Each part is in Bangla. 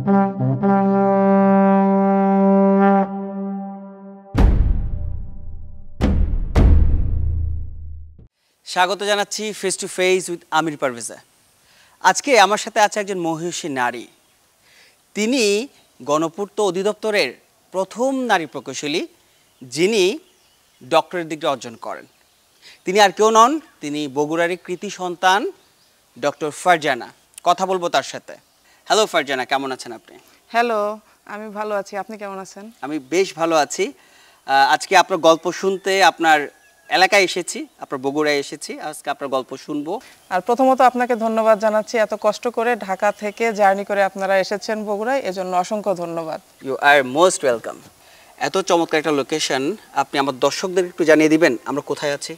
স্বাগত জানাচ্ছি ফেস টু ফেস উইথ আমির পারভেজা। আজকে আমার সাথে আছে একজন মহিষী নারী। তিনি গণপূর্ত অধিদপ্তরের প্রথম নারী প্রকৌশলী, যিনি ডক্টরেট ডিগ্রি অর্জন করেন। তিনি আর কেউ নন, তিনি বগুড়ারই কৃতি সন্তান ডক্টর ফারজানা। কথা বলবো তার সাথে। হ্যালো ফারজানা, কেমন আছেন আপনি? হ্যালো, আমি ভালো আছি। আপনি কেমন আছেন? আমি বেশ ভালো আছি। আজকে আপনার গল্প শুনতে আপনার এলাকায় এসেছি, আপনার বগুড়ায় এসেছি। আজকে আপনার গল্প শুনবো। আর প্রথমত আপনাকে ধন্যবাদ জানাচ্ছি, এত কষ্ট করে ঢাকা থেকে জার্নি করে আপনারা এসেছেন বগুড়ায়, এজন্য অসংখ্য ধন্যবাদ। You are most welcome. এত চমৎকার একটা লোকেশন, আপনি আমার দর্শকদের একটু জানিয়ে দিবেন আমরা কোথায় আছি?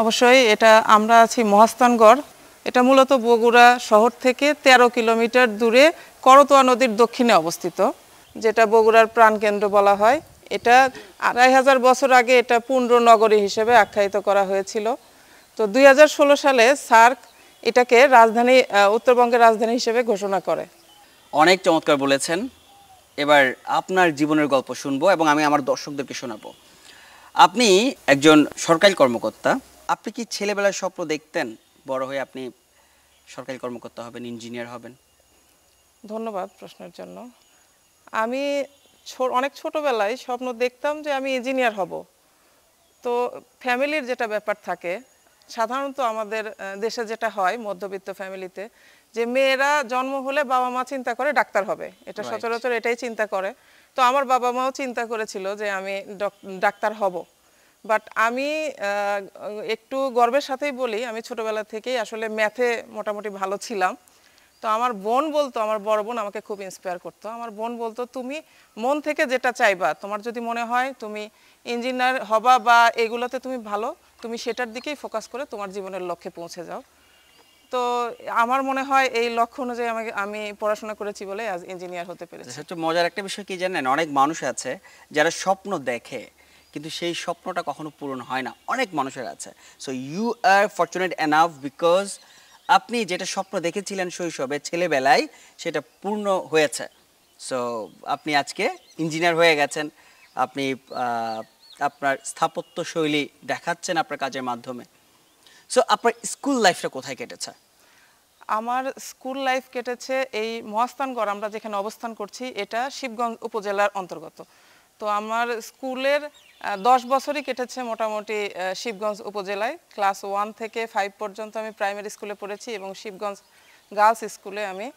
অবশ্যই, এটা আমরা আছি মহাস্থানগড়। এটা মূলত বগুড়া শহর থেকে 13 কিলোমিটার দূরে করতোয়া নদীর দক্ষিণে অবস্থিত, যেটা বগুড়ার প্রাণকেন্দ্র বলা হয়। এটা 2500 বছর আগে এটা পুন্ড্র নগরী হিসেবে আখ্যায়িত করা হয়েছিল। তো 2016 সালে সার্ক এটাকে রাজধানী, উত্তরবঙ্গের রাজধানী হিসেবে ঘোষণা করে। অনেক চমৎকার বলেছেন। এবার আপনার জীবনের গল্প শুনবো এবং আমি আমার দর্শকদেরকে শোনাবো। আপনি একজন সরকারি কর্মকর্তা। আপনি কি ছেলেবেলায় স্বপ্ন দেখতেন বড় হয়ে আপনি সরকারি কর্মকর্তা হবেন, ইঞ্জিনিয়ার হবেন? ধন্যবাদ প্রশ্নের জন্য। আমি অনেক ছোটবেলায় স্বপ্ন দেখতাম যে আমি ইঞ্জিনিয়ার হব। তো ফ্যামিলির যেটা ব্যাপার থাকে, সাধারণত আমাদের দেশে যেটা হয় মধ্যবিত্ত ফ্যামিলিতে, যে মেয়েরা জন্ম হলে বাবা মা চিন্তা করে ডাক্তার হবে, এটা সচরাচর এটাই চিন্তা করে। তো আমার বাবা মাও চিন্তা করেছিল যে আমি ডাক্তার হব। বাট আমি একটু গর্বের সাথেই বলি, আমি ছোটবেলা থেকেই আসলে ম্যাথে মোটামুটি ভালো ছিলাম। তো আমার বোন বলতো, আমার বড় বোন আমাকে খুব ইন্সপায়ার করতো। আমার বোন বলতো, তুমি মন থেকে যেটা চাইবা, তোমার যদি মনে হয় তুমি ইঞ্জিনিয়ার হবা বা এগুলোতে তুমি ভালো, তুমি সেটার দিকেই ফোকাস করে তোমার জীবনের লক্ষ্যে পৌঁছে যাও। তো আমার মনে হয় এই লক্ষ্য অনুযায়ী আমি পড়াশোনা করেছি বলে আজ ইঞ্জিনিয়ার হতে পেরেছি। সবচেয়ে মজার একটা বিষয় কি জানেন, অনেক মানুষ আছে যারা স্বপ্ন দেখে কিন্তু সেই স্বপ্নটা কখনো পূরণ হয় না। অনেক মানুষের আছে। So you are fortunate enough because আপনি যেটা স্বপ্ন দেখেছিলেন শৈশবে, ছেলেবেলায়, সেটা পূর্ণ হয়েছে। সো আপনি আজকে ইঞ্জিনিয়ার হয়ে গেছেন। আপনি আপনার স্থাপত্য শৈলী দেখাচ্ছেন আপনার কাজের মাধ্যমে। সো আপনার স্কুল লাইফটা কোথায় কেটেছে? আমার স্কুল লাইফ কেটেছে এই মহাস্থানগড়, আমরা যেখানে অবস্থান করছি এটা শিবগঞ্জ উপজেলার অন্তর্গত। তো আমার স্কুলের 10 বছরই কেটেছে মোটামুটি শিবগঞ্জ উপজেলায়। ক্লাস 1 থেকে 5 পর্যন্ত আমি প্রাইমারি স্কুলে পড়েছি এবং শিবগঞ্জ গার্লস স্কুলে আমি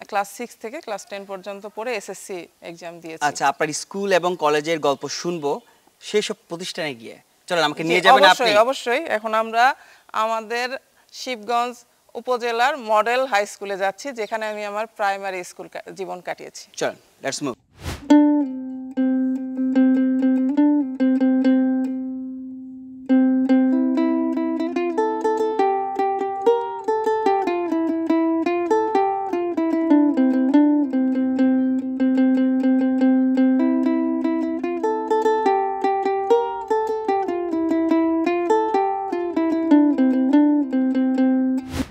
ক্লাস 6 থেকে ক্লাস 10 পর্যন্ত পড়ে এসএসসি এক্সাম দিয়েছি। আচ্ছা, আপনার স্কুল এবং কলেজের গল্প শুনবো সেই সব প্রতিষ্ঠানে গিয়ে। চলেন, আমাকে নিয়ে যাবেন আপনি? অবশ্যই অবশ্যই। এখন আমরা আমাদের শিবগঞ্জ উপজেলার মডেল হাই স্কুলে যাচ্ছি, যেখানে আমি আমার প্রাইমারি স্কুল জীবন কাটিয়েছি। চলেন, লেটস মুভ।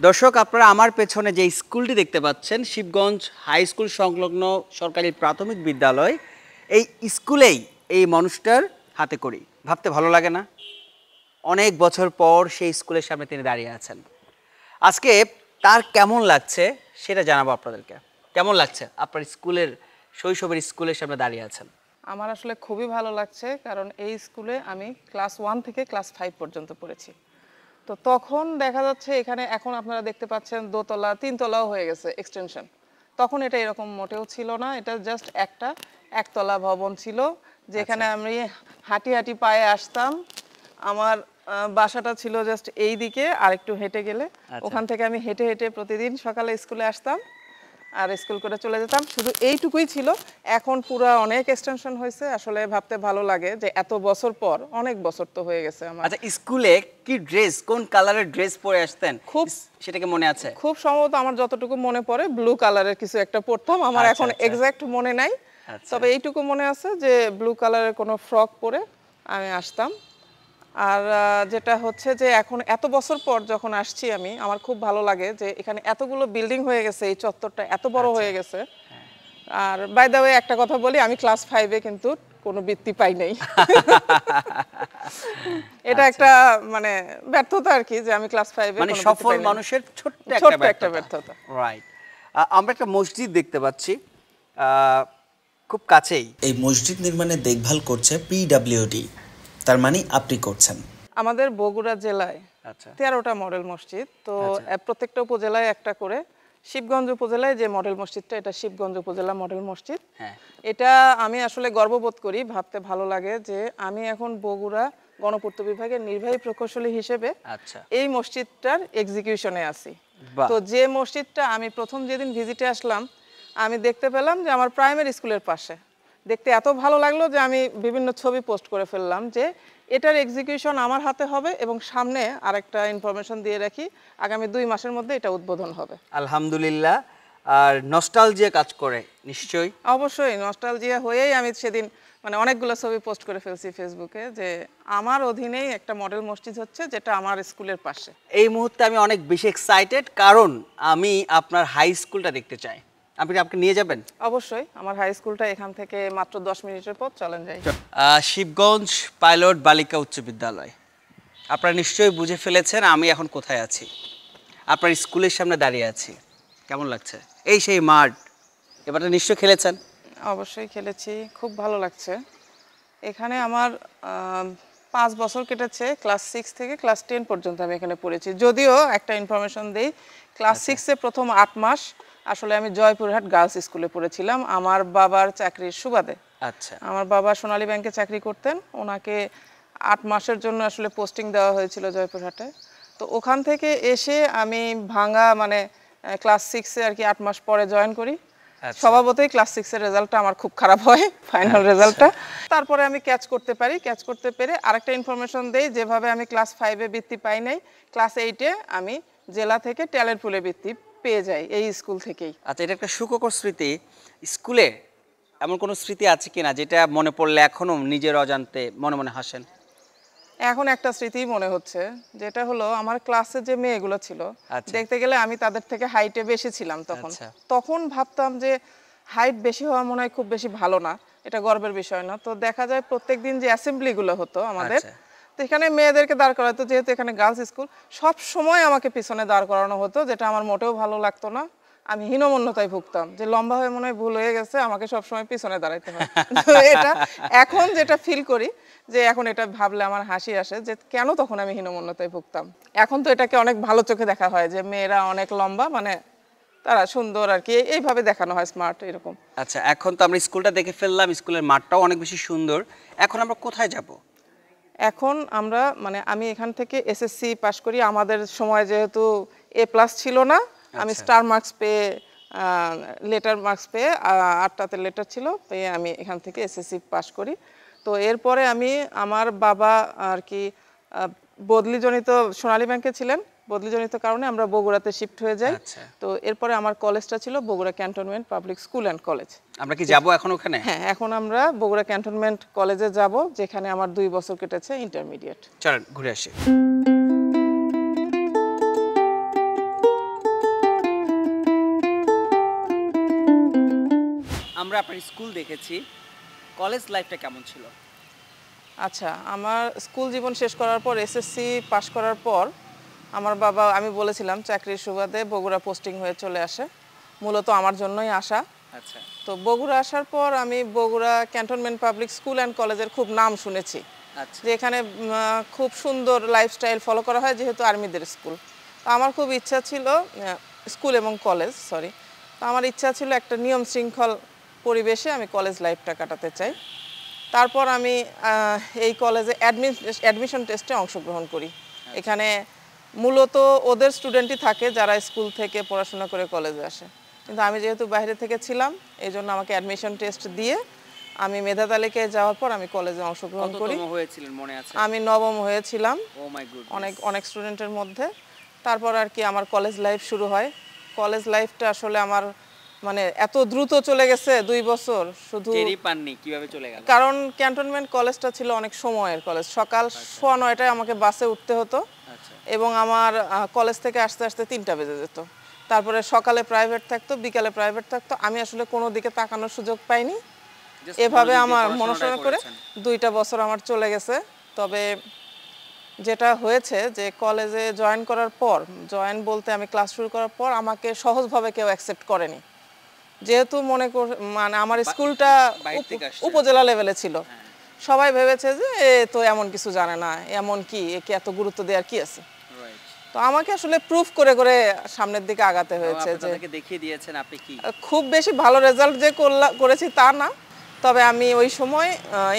দর্শক, আপনারা আমার পেছনে যে স্কুলটি দেখতে পাচ্ছেন, শিবগঞ্জ হাই স্কুল সংলগ্ন সরকারি প্রাথমিক বিদ্যালয়, এই স্কুলেই এই মানুষটার হাতে করি। ভাবতে ভালো লাগে না? অনেক বছর পর সেই স্কুলের সামনে তিনি দাঁড়িয়ে আছেন। আজকে তার কেমন লাগছে সেটা জানাবো আপনাদেরকে। কেমন লাগছে আপনার স্কুলের, শৈশবের স্কুলের সামনে দাঁড়িয়ে আছেন? আমার আসলে খুবই ভালো লাগছে, কারণ এই স্কুলে আমি ক্লাস 1 থেকে ক্লাস 5 পর্যন্ত পড়েছি। তো তখন দেখা যাচ্ছে এখানে, এখন আপনারা দেখতে পাচ্ছেন দোতলা 3 তলাও হয়ে গেছে এক্সটেনশন। তখন এটা এরকম মোটেও ছিল না, এটা জাস্ট একটা একতলা ভবন ছিল, যেখানে আমি হাঁটি হাঁটি পায়ে আসতাম। আমার বাসাটা ছিল জাস্ট এই দিকে, আর একটু হেঁটে গেলে ওখান থেকে আমি হেঁটে হেঁটে প্রতিদিন সকালে স্কুলে আসতাম আর স্কুল করে চলে যেতাম। শুধু এইটুকুই ছিল। এখন পুরো অনেক এক্সটেনশন হয়েছে। আসলে ভাবতে ভালো লাগে যে এত বছর পর, অনেক বছর তো হয়ে গেছে আমার। আচ্ছা, স্কুলে কি ড্রেস, কোন কালারের ড্রেস পরে আসতেন? খুব, সেটা কি মনে আছে? খুব সম্ভবত আমার যতটুকু মনে পড়ে ব্লু কালারের কিছু একটা পরতাম। আমার এখন এক্সাক্ট মনে নাই, তবে এইটুকু মনে আছে যে ব্লু কালারের কোনো ফ্রক পরে আমি আসতাম। আর যেটা হচ্ছে যে এখন এত বছর পর যখন আসছি আমি, আমার খুব ভালো লাগে যে এখানে এতগুলো বিল্ডিং হয়ে গেছে, এই চত্বরটা এত বড় হয়ে গেছে। আর বাই দ্য ওয়ে একটা কথা বলি, আমি ক্লাস 5-এ কিন্তু কোনো বৃত্তি পাই নাই। এটা একটা মানে ব্যর্থতা আর কি, যে আমি ক্লাস 5-এ মানে কোনো বৃত্তি সফল পাই নাই। মানুষের ছোট্ট ছোট্ট একটা একটা ব্যর্থতা। ব্যর্থতা। রাইট। আমরা একটা মসজিদ দেখতে পাচ্ছি খুব কাছেই। এই মসজিদ নির্মাণের দেখভাল করছে পিডব্লিউডি, তার মানে আপনি করছেন। আমাদের বগুড়া জেলায় আচ্ছা 13টা মডেল মসজিদ, তো আচ্ছা। প্রত্যেকটা উপজেলায় একটা করে। শিবগঞ্জ উপজেলায় যে মডেল মসজিদটা, এটা শিবগঞ্জ উপজেলা মডেল মসজিদ। হ্যাঁ এটা আমি আসলে গর্ববোধ করি, ভাবতে ভালো লাগে যে আমি এখন বগুড়া গণপূর্ত বিভাগের নির্বাহী প্রকৌশলী হিসেবে আচ্ছা এই মসজিদটার এক্সিকিউশনে আছি। বাহ। তো যে মসজিদটা আমি প্রথম যেদিন ভিজিটে আসলাম, আমি দেখতে পেলাম যে আমার প্রাইমারি স্কুলের পাশে। দেখতে এত ভালো লাগলো যে আমি বিভিন্ন ছবি পোস্ট করে ফেললাম যে এটার এক্সিকিউশন আমার হাতে হবে, এবং সামনে আরেকটা ইনফরমেশন দিয়ে রাখি, আগামী 2 মাসের মধ্যে এটা উদ্বোধন হবে। আলহামদুলিল্লাহ। আর নস্টালজিয়া কাজ করে নিশ্চয়ই। অবশ্যই নস্টালজিয়া হয়েই আমি সেদিন মানে অনেকগুলো ছবি পোস্ট করে ফেলছি ফেসবুকে, যে আমার অধীনেই একটা মডেল মসজিদ হচ্ছে, যেটা আমার স্কুলের পাশে। এই মুহূর্তে আমি অনেক বেশি এক্সাইটেড, কারণ আমি আপনার হাই স্কুলটা দেখতে চাই। আপনি কি আমাকে নিয়ে যাবেন? অবশ্যই, আমার হাই স্কুলটা এখান থেকে মাত্র 10 মিনিটের পথ, চলেন যাই। শিবগঞ্জ পাইলট বালিকা উচ্চ বিদ্যালয়। আপনারা নিশ্চয়ই বুঝে ফেলেছেন আমি এখন কোথায় আছি। আপনার স্কুলের সামনে দাঁড়িয়ে আছি। কেমন লাগছে? এই সেই মাঠ। এবারটা নিশ্চয়ই খেলেছেন। অবশ্যই খেলেছি, খুব ভালো লাগছে। এখানে আমার 5 বছর কেটেছে, ক্লাস 6 থেকে ক্লাস 10 পর্যন্ত আমি এখানে পড়েছি। যদিও একটা ইনফরমেশন দেই, ক্লাস 6-এ প্রথম 8 মাস আসলে আমি জয়পুরহাট গার্লস স্কুলে পড়েছিলাম আমার বাবার চাকরির সুবাদে। আচ্ছা আমার বাবা সোনালী ব্যাংকে চাকরি করতেন, ওনাকে 8 মাসের জন্য আসলে পোস্টিং দেওয়া হয়েছিল জয়পুরহাটে। তো ওখান থেকে এসে আমি ভাঙা মানে ক্লাস 6-এ আর কি 8 মাস পরে জয়েন করি। স্বভাবতই ক্লাস 6-এর রেজাল্টটা আমার খুব খারাপ হয়, ফাইনাল রেজাল্টটা। তারপরে আমি ক্যাচ করতে পারি, ক্যাচ করতে পেরে আরেকটা ইনফরমেশন দেই, যেভাবে আমি ক্লাস 5-এ বৃত্তি পাই নাই, ক্লাস 8-এ আমি জেলা থেকে ট্যালেন্ট পুলে বৃত্তি পেয়ে যাই এই স্কুল থেকেই। আচ্ছা, এটা একটা সুখকর স্মৃতি। স্কুলে এমন কোনো স্মৃতি আছে কিনা যেটা মনে পড়লে এখনো নিজের অজান্তে মনে মনে হাসেন? এখন একটা স্মৃতি মনে হচ্ছে, যেটা হলো আমার ক্লাসে যে মেয়েগুলো ছিল, আচ্ছা। দেখতে গেলে আমি তাদের থেকে হাইটে বেশি ছিলাম তখন। আচ্ছা। তখন ভাবতাম যে হাইট বেশি হওয়া মনে হয় খুব বেশি ভালো না, এটা গর্বের বিষয় না। তো দেখা যায় প্রত্যেকদিন যে অ্যাসেম্বলিগুলো হতো আমাদের, আচ্ছা। তো এখানে মেয়েদেরকে দাঁড় করাতো, যেহেতু এখানে গার্লস স্কুল, সব সময় আমাকে পিছনে দাঁড় করানো হতো, যেটা আমার মোটেও ভালো লাগতো না। আমি হীনমন্যতায় ভুগতাম যে লম্বা হয়ে মনে হয় ভুল হয়ে গেছে, আমাকে সবসময় পিছনে দাঁড়াইতে হয়। তো এটা এখন যেটা ফিল করি, যে এখন এটা ভাবলে আমার হাসি আসে যে কেন তখন আমি হীনমন্যতায় ভুগতাম। এখন তো এটাকে অনেক ভালো চোখে দেখা হয় যে মেয়েরা অনেক লম্বা, মানে তারা সুন্দর আর কি, এইভাবে দেখানো হয়, স্মার্ট এরকম। আচ্ছা, এখন তো আমরা স্কুলটা দেখে ফেললাম, স্কুলের মাঠটাও অনেক বেশি সুন্দর। এখন আমরা কোথায় যাব? এখন আমরা মানে আমি এখান থেকে এসএসসি পাশ করি, আমাদের সময় যেহেতু A+ ছিল না, আমি স্টার মার্কস পেয়ে লেটার মার্কস পেয়ে 8টাতে লেটার ছিল পেয়ে আমি এখান থেকে এসএসসি পাশ করি। তো এরপরে আমি আমার বাবা আর কি বদলিজনিত সোনালী ব্যাংকে ছিলেন, বদলিজনিত কারণে আমরা বগুড়াতে শিফট হয়ে যাই। আচ্ছা। তো এরপরে আমার কলেজটা ছিল Bogura cantonment public school and college. আমরা কি যাব এখন ওখানে? হ্যাঁ, এখন আমরা বগুড়া ক্যান্টনমেন্ট কলেজে যাব, যেখানে আমার 2 বছর কেটেছে ইন্টারমিডিয়েট। চলেন ঘুরে আসি। আমরা আপনার স্কুল দেখেছি, কলেজ লাইফটা কেমন ছিল? আচ্ছা, আমার স্কুল জীবন শেষ করার পর এসএসসি পাশ করার পর আমার বাবা, আমি বলেছিলাম চাকরির সুবাদে বগুড়া পোস্টিং হয়ে চলে আসে, মূলত আমার জন্যই আসা। আচ্ছা তো বগুড়া আসার পর আমি Bogura cantonment public school and কলেজের খুব নাম শুনেছি, আচ্ছা যে এখানে খুব সুন্দর লাইফস্টাইল ফলো করা হয়, যেহেতু আর্মিদের স্কুল। তো আমার খুব ইচ্ছা ছিল, স্কুল এবং কলেজ সরি, তো আমার ইচ্ছা ছিল একটা নিয়ম শৃঙ্খল পরিবেশে আমি কলেজ লাইফটা কাটাতে চাই। তারপর আমি এই কলেজে অ্যাডমিশন টেস্টে অংশগ্রহণ করি। এখানে মূলত ওদের স্টুডেন্টই থাকে যারা স্কুল থেকে পড়াশোনা করে কলেজে আসে, কিন্তু আমি যেহেতু বাইরে থেকে ছিলাম, এই জন্য আমাকে অ্যাডমিশন টেস্ট দিয়ে আমি মেধা তালিকায় যাওয়ার পর আমি কলেজে অংশগ্রহণ করি। কততম হয়েছিলেন মনে আছে? আমি 9ম হয়েছিলাম ও মাই গড, অনেক স্টুডেন্টের মধ্যে। তারপর আর কি আমার কলেজ লাইফ শুরু হয়। কলেজ লাইফটা আসলে আমার মানে এত দ্রুত চলে গেছে 2 বছর শুধু টেরই পাননি কিভাবে চলে গেল? কারণ ক্যান্টনমেন্ট কলেজটা ছিল অনেক সময়ের কলেজ, সকাল 9:15টায় আমাকে বাসে উঠতে হতো আচ্ছা এবং আমার কলেজ থেকে আসতে আসতে 3টা বেজে যেত। তারপরে সকালে প্রাইভেট থাকতো, বিকালে প্রাইভেট থাকতো, আমি আসলে কোনো দিকে তাকানোর সুযোগ পাইনি। Just এভাবে মনোযোগ দিয়ে আমার পড়াশোনাটাই মনোনয়ন করে করেছেন। 2টা বছর আমার চলে গেছে। তবে যেটা হয়েছে যে কলেজে জয়েন করার পর, জয়েন বলতে আমি ক্লাস শুরু করার পর আমাকে সহজভাবে কেউ অ্যাকসেপ্ট করেনি, যেহেতু মানে আমার স্কুলটা বাইরে থেকে আসছে। উপজেলা লেভেলে ছিল। হ্যাঁ সবাই ভেবেছে যে এ তো এমন কিছু জানে না, এমন কি, একে এত গুরুত্ব দেওয়ার কি আছে। রাইট। তো আমাকে আসলে প্রুফ করে করে সামনের দিকে আগাতে হয়েছে আপনি যে তাদেরকে দেখিয়ে দিয়েছেন আপনি কি। খুব বেশি ভালো রেজাল্ট যে করেছি তা না, তবে আমি ওই সময়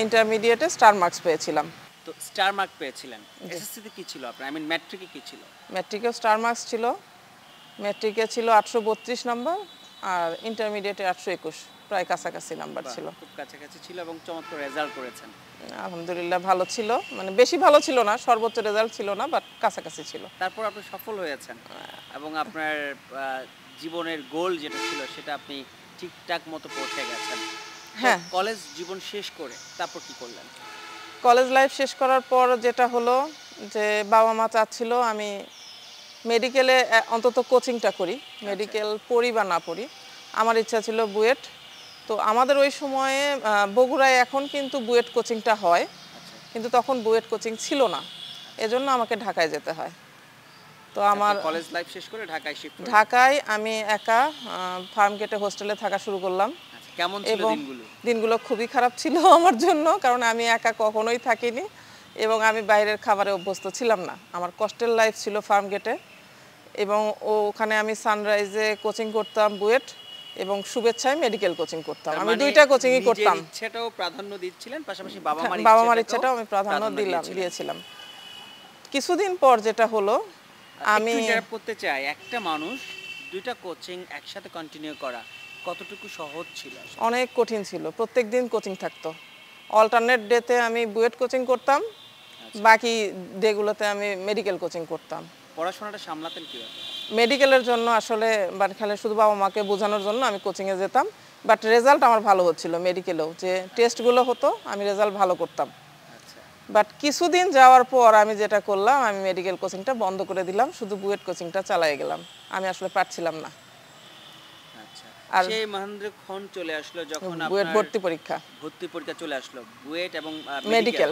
ইন্টারমিডিয়েটে স্টার মার্কস পেয়েছিলাম। তো স্টার মার্ক পেয়েছিলেন, এসএসসি তে কি ছিল আপনার, আই মিন ম্যাট্রিকে কি ছিল? ম্যাট্রিকেও স্টার মার্কস ছিল, ম্যাট্রিকে ছিল 832 নাম্বার আর ইন্টারমিডিয়েটে 821, প্রায় কাছাকাছি নাম্বার বাহ, ছিল। খুব কাছাকাছি ছিল এবং চমৎকার রেজাল্ট করেছেন। আলহামদুলিল্লাহ ভালো ছিল, মানে বেশি ভালো ছিল না, সর্বোচ্চ রেজাল্ট ছিল না, বাট কাছাকাছি ছিল। তারপর আপনি সফল হয়েছেন এবং আপনার জীবনের গোল যেটা ছিল সেটা আপনি ঠিকঠাক মতো পৌঁছে গেছেন। হ্যাঁ। কলেজ জীবন শেষ করে তারপর কি করলেন? কলেজ লাইফ শেষ করার পর যেটা হলো যে বাবা মা চাচ্ছিল আমি মেডিকেলে অন্তত কোচিংটা করি, মেডিকেল পড়ি বা না পড়ি। আমার ইচ্ছা ছিল বুয়েট। তো আমাদের ওই সময়ে বগুড়ায় এখন কিন্তু বুয়েট কোচিংটা হয়, কিন্তু তখন বুয়েট কোচিং ছিল না, এজন্য আমাকে ঢাকায় যেতে হয়। তো আমার কলেজ লাইফ শেষ করে ঢাকায় শিফট হলেন। ঢাকায় আমি একা ফার্ম গেটে হোস্টেলে থাকা শুরু করলাম। আচ্ছা, কেমন ছিল এবং দিনগুলো? দিনগুলো খুবই খারাপ ছিল আমার জন্য, কারণ আমি একা কখনোই থাকিনি এবং আমি বাইরের খাবারে অভ্যস্ত ছিলাম না। আমার কষ্টের লাইফ ছিল ফার্ম গেটে, এবং ওখানে আমি সানরাইজে কোচিং করতাম বুয়েট এবং শুভেচ্ছায় মেডিকেল কোচিং করতাম। তার আমি মানে 2টা কোচিংই নিজের করতাম। ইচ্ছাটাও প্রাধান্য দিচ্ছিলেন, পাশাপাশি বাবা মার ইচ্ছাটাকেও ইচ্ছাটাও আমি প্রাধান্য দিয়েছিলেন। দিয়েছিলাম। কিছুদিন পর যেটা হলো, আমি একটু ইন্টারাপ্ট করতে চাই, একটা মানুষ দুইটা কোচিং একসাথে কন্টিনিউ করা কতটুকু সহজ ছিল আসলে? অনেক কঠিন ছিল, প্রত্যেকদিন কোচিং থাকতো। অল্টারনেট ডেতে আমি বুয়েট কোচিং করতাম, বাকি ডেগুলোতে আমি মেডিকেল কোচিং করতাম। পড়াশোনাটা সামলাতেন কিভাবে? মেডিকেলের জন্য আসলে বাট খালি শুধু বাবা মাকে বোঝানোর জন্য আমি কোচিংয়ে যেতাম, বাট রেজাল্ট আমার ভালো হচ্ছিল মেডিকেলেও, যে টেস্টগুলো হতো আমি রেজাল্ট ভালো করতাম। আচ্ছা বাট কিছুদিন যাওয়ার পর আমি যেটা করলাম, আমি মেডিকেল কোচিংটা বন্ধ করে দিলাম, শুধু বুয়েট কোচিংটা চালিয়ে গেলাম। আমি আসলে পারছিলাম না। আচ্ছা। আর সেই মহেন্দ্রক্ষণ চলে আসলো যখন বুয়েট আপনার ভর্তি পরীক্ষা, ভর্তি পরীক্ষা চলে আসলো, বুয়েট এবং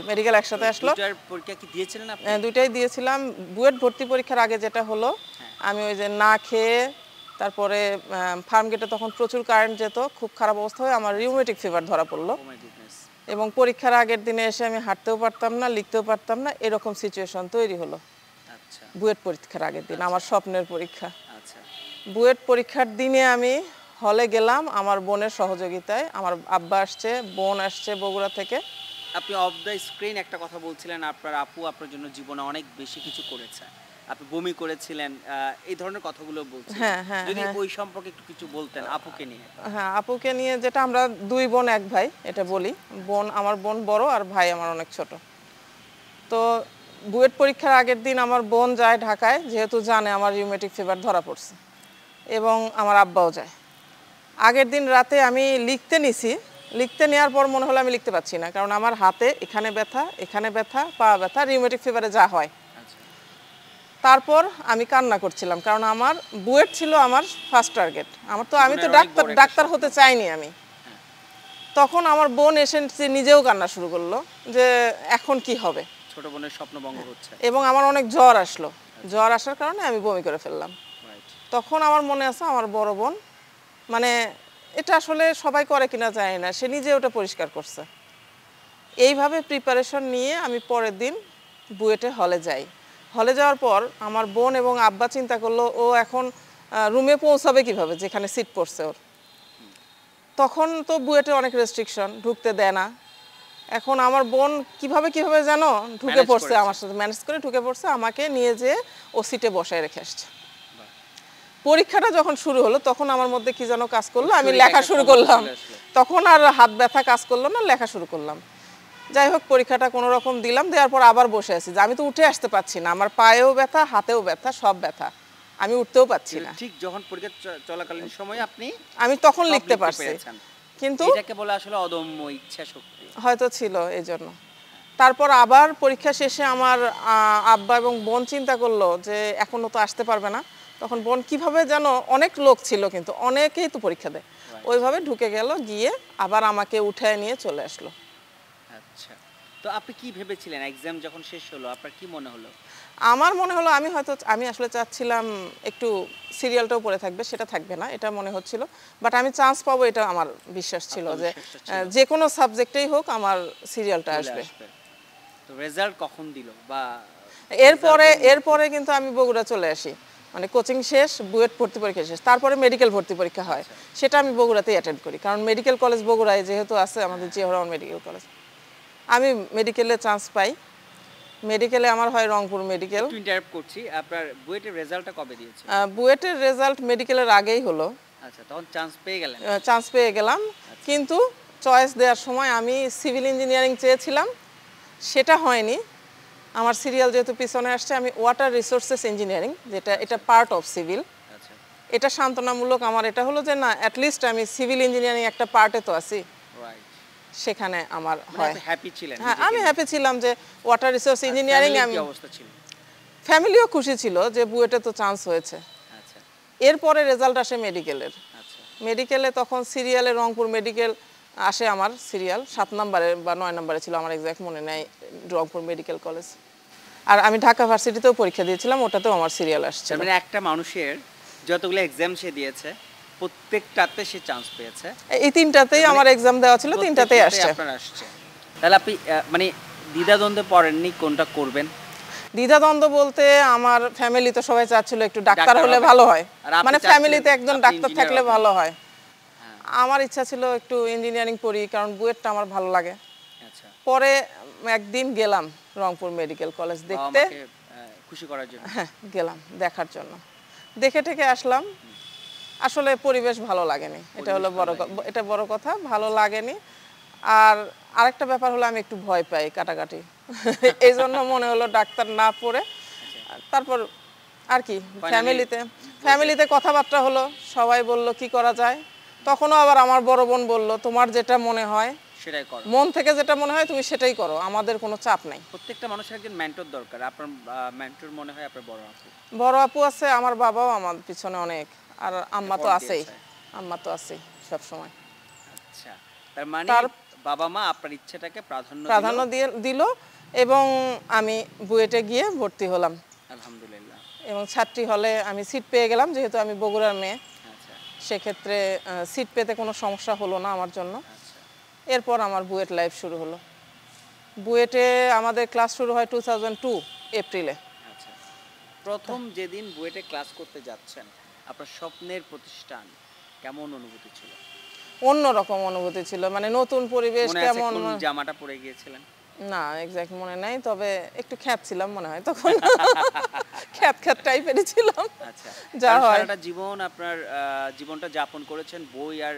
মেডিকেল একসাথে আসলো। দুটার পরীক্ষা কি দিয়েছিলেন আপনি? দুইটাই দিয়েছিলাম। বুয়েট ভর্তি পরীক্ষার আগে যেটা হলো, আমি ওই যে না খেয়ে, তারপরে ফার্ম গেটে তখন প্রচুর কারেন্ট যেত, খুব খারাপ অবস্থা হয়ে আমার রিউমেটিক ফিভার ধরা পড়লো, ও মাই গুডনেস। এবং পরীক্ষার আগের দিনে এসে আমি হাঁটতেও পারতাম না, লিখতেও পারতাম না, এরকম সিচুয়েশন তৈরি হলো আচ্ছা বুয়েট পরীক্ষার আগের দিন, আমার স্বপ্নের পরীক্ষা। আচ্ছা বুয়েট পরীক্ষার দিনে আমি হলে গেলাম আমার বোনের সহযোগিতায়। আমার আব্বা আসছে, বোন আসছে বগুড়া থেকে। আপনি অফ দ্য স্ক্রিন একটা কথা বলছিলেন, আপনার আপু আপনার জন্য জীবনে অনেক বেশি কিছু করেছে, আপনি বমি করেছিলেন, এই ধরনের কথাগুলো বলছিলেন। হ্যাঁ, হ্যাঁ, যদি হ্যাঁ। ওই সম্পর্কে একটু কিছু বলতেন আপুকে নিয়ে। হ্যাঁ, আপুকে নিয়ে যেটা, আমরা 2 বোন 1 ভাই, এটা বলি। আমার বোন বড় আর ভাই আমার অনেক ছোট। তো বুয়েট পরীক্ষার আগের দিন আমার বোন যায় ঢাকায়, যেহেতু জানে আমার রিউমেটিক ফিভার ধরা পড়ছে, এবং আমার আব্বাও যায়। আগের দিন রাতে আমি লিখতে নিছি, লিখতে নেওয়ার পর মনে হলো আমি লিখতে পারছি না, কারণ আমার হাতে এখানে ব্যথা, পা ব্যথা, রিউমেটিক ফিভারে যা হয়। আচ্ছা তারপর আমি কান্না করছিলাম, কারণ আমার বুয়েট ছিল আমার ফার্স্ট টার্গেট। আমি তো জীবনের অনেক বড় একটা ডাক্তার স্বপ্ন। হতে চাইনি আমি। তখন আমার বোন এসে নিজেও কান্না শুরু করলো যে এখন কি হবে, ছোট বোনের স্বপ্ন ভঙ্গ হচ্ছে। এবং আমার অনেক জ্বর আসলো। জ্বর আসার কারণে আমি বমি করে ফেললাম। রাইট। তখন আমার মনে আছে আমার বড় বোন, মানে এটা আসলে সবাই করে কিনা জানি না, সে নিজে ওটা পরিষ্কার করছে। এইভাবে প্রিপারেশন নিয়ে আমি পরের দিন বুয়েটে হলে যাই। হলে যাওয়ার পর আমার বোন এবং আব্বা চিন্তা করলো ও এখন রুমে পৌঁছাবে কিভাবে, যেখানে সিট পড়ছে ওর। তখন তো বুয়েটে অনেক রেস্ট্রিকশন, ঢুকতে দেয় না। এখন আমার বোন কিভাবে জানো ঢুকে Manage পড়ছে, করেছে। আমার সাথে ম্যানেজ করে ঢুকে পড়ছে, আমাকে নিয়ে যেয়ে ও সিটে বসায় রেখে আসছে। পরীক্ষাটা যখন শুরু হলো তখন আমার মধ্যে কি যেন কাজ করলো, আমি শরীরে লেখা একটা শুরু ক্ষমতা করলাম। চলে আসলো। তখন আর হাত ব্যথা কাজ করলো না, লেখা শুরু করলাম। যাই হোক, পরীক্ষাটা কোনো রকম দিলাম, দেওয়ার পর আবার বসে আছি যে আমি তো উঠে আসতে পারছি না, আমার পায়েও ব্যথা, হাতেও ব্যথা, সব ব্যথা। আমি উঠতেও পাচ্ছি না। ঠিক যখন পরীক্ষা চলাকালীন সময় আপনি আমি তখন সব লিখতে পারছি, পেরেছেন। কিন্তু এটাকে বলে আসলে অদম্য ইচ্ছা শক্তি। হয়তো ছিল এই জন্য। তারপর আবার পরীক্ষা শেষে আমার আব্বা এবং বোন চিন্তা করলো যে এখনো তো আসতে পারবে না, তখন বোন কিভাবে যেন, অনেক লোক ছিল কিন্তু অনেকেই তো পরীক্ষা দেয়, ওইভাবে ঢুকে গেল, গিয়ে আবার আমাকে উঠায় নিয়ে চলে আসলো। আচ্ছা, তো আপনি কি ভেবেছিলেন এক্সাম যখন শেষ হলো আপনার কি মনে হলো? আমার মনে হলো আমি আসলে চাচ্ছিলাম একটু সিরিয়ালটাও পড়ে থাকবে, সেটা থাকবে না এটা মনে হচ্ছিল, বাট আমি চান্স পাবো এটা আমার বিশ্বাস ছিল যে যে কোনো সাবজেক্টেই হোক আমার সিরিয়ালটা আসবে। তো রেজাল্ট কখন দিল বা এরপরে কিন্তু আমি বগুড়া চলে আসি, মানে কোচিং শেষ, বুয়েট ভর্তি পরীক্ষা শেষ, তারপরে মেডিকেল ভর্তি পরীক্ষা হয়, সেটা আমি বগুড়াতেই অ্যাটেন্ড করি, কারণ মেডিকেল কলেজ বগুড়ায় যেহেতু আছে আমাদের জিয়া রহমান মেডিকেল কলেজ। আমি মেডিকেলে চান্স পাই, মেডিকেলে আমার হয় রংপুর মেডিকেল। একটু ইন্টারাপ্ট করছি, আপনার বুয়েটের রেজাল্টটা কবে দিয়েছে? বুয়েটের রেজাল্ট মেডিকেলের আগেই হলো। আচ্ছা, তখন চান্স পেয়ে গেলেন? চান্স পেয়ে গেলাম, কিন্তু চয়েস দেওয়ার সময় আমি সিভিল ইঞ্জিনিয়ারিং চেয়েছিলাম, সেটা হয়নি। আমার সিরিয়াল যেহেতু পিছনে আসছে, আমি ওয়াটার রিসোর্সেস ইঞ্জিনিয়ারিং, এটা পার্ট অফ সিভিল, আচ্ছা, এটা সান্ত্বনামূলক আমার এটা হলো যে না, অ্যাটলিস্ট আমি সিভিল ইঞ্জিনিয়ারিং একটা পার্টে তো আছি, রাইট, সেখানে আমার মানে হয়। আপনি হ্যাপি ছিলেন? হ্যাঁ, আমি হ্যাপি ছিলাম যে ওয়াটার রিসোর্স ইঞ্জিনিয়ারিং। আমি কি অবস্থা ছিল? ফ্যামিলিও খুশি ছিল যে বুয়েটে তো চান্স হয়েছে। আচ্ছা, এরপরে রেজাল্ট আসে মেডিকেলের। আচ্ছা, মেডিকেলে তখন সিরিয়ালে রংপুর মেডিকেল আসে, আমার সিরিয়াল 7 নম্বরে বা 9 নম্বরে ছিল, আমার এক্সাক্ট মনে নেই, রংপুর মেডিকেল কলেজ। আর আমি ঢাকা ভার্সিটিতেও পরীক্ষা দিয়েছিলাম, ওটাতেও আমার সিরিয়াল আসছে। মানে একটা মানুষের যতগুলো এক্সাম সে দিয়েছে প্রত্যেকটাতে সে চান্স পেয়েছে। এই তিনটাতেই আমার এক্সাম দেওয়া ছিল, তিনটাতেই আসছে। আপনার আসছে, তাহলে আপনি মানে দ্বিধাদ্বন্দ্বে পড়েননি কোনটা করবেন? দ্বিধাদ্বন্দ্ব বলতে আমার ফ্যামিলি তো সবাই চাচ্ছিল একটু ডাক্তার হলে ভালো হয়, মানে ফ্যামিলিতে একজন ডাক্তার থাকলে ভালো হয়। আমার ইচ্ছা ছিল একটু ইঞ্জিনিয়ারিং পড়ি, কারণ বুয়েটটা আমার ভালো লাগে। আচ্ছা, পরে একদিন গেলাম রংপুর মেডিকেল কলেজ দেখতে, খুশি করার জন্য। হ্যাঁ, গেলাম দেখার জন্য, দেখে টেকে আসলাম। আসলে পরিবেশ ভালো লাগেনি, এটা হলো বড় কথা, ভালো লাগেনি। আর আরেকটা ব্যাপার হলো আমি একটু ভয় পাই কাটাকাটি, এই জন্য মনে হলো ডাক্তার না পড়ে। তারপর আর কি, ফ্যামিলিতে কথাবার্তা হলো, সবাই বলল কি করা যায়। তখনও আবার আমার বড় বোন বলল তোমার যেটা মনে হয় সেটাই করো, মন থেকে যেটা মনে হয় তুমি সেটাই করো, আমাদের কোনো চাপ নাই। প্রত্যেকটা মানুষের একজন মেন্টর দরকার। আপনার মেন্টর মনে হয় আপনার বড় আপু? বড় আপু আছে, আমার বাবাও আমার পিছনে অনেক, আর আম্মা তো আছেই, আম্মা তো আছেই সব সময়। আচ্ছা, তার মানে বাবা মা আপনার ইচ্ছাটাকে প্রাধান্য দিল, এবং আমি বুয়েটে গিয়ে ভর্তি হলাম আলহামদুলিল্লাহ, এবং ছাত্রী হলে আমি সিট পেয়ে গেলাম, যেহেতু আমি বগুড়ার মেয়ে। আচ্ছা, সেক্ষেত্রে সিট পেতে কোনো সমস্যা হলো না আমার জন্য। এরপর আমার বুয়েট লাইফ শুরু হলো। বুয়েটে আমাদের ক্লাস শুরু হয় 2002 এপ্রিলে। আচ্ছা, প্রথম যেদিন বুয়েটে ক্লাস করতে যাচ্ছেন আপনার স্বপ্নের প্রতিষ্ঠান, কেমন অনুভূতি ছিল? অন্যরকম অনুভূতি ছিল, মানে নতুন পরিবেশ। কেমন, কোন জামাটা পরে গিয়েছিলেন? না এক্স্যাক্ট মনে নাই, তবে একটু খ্যাত ছিলাম মনে হয় তখন, খ্যাত টাইপেরই ছিলাম। আচ্ছা, যা হয় সারাটা জীবন আপনার জীবনটা যাপন করেছেন বই আর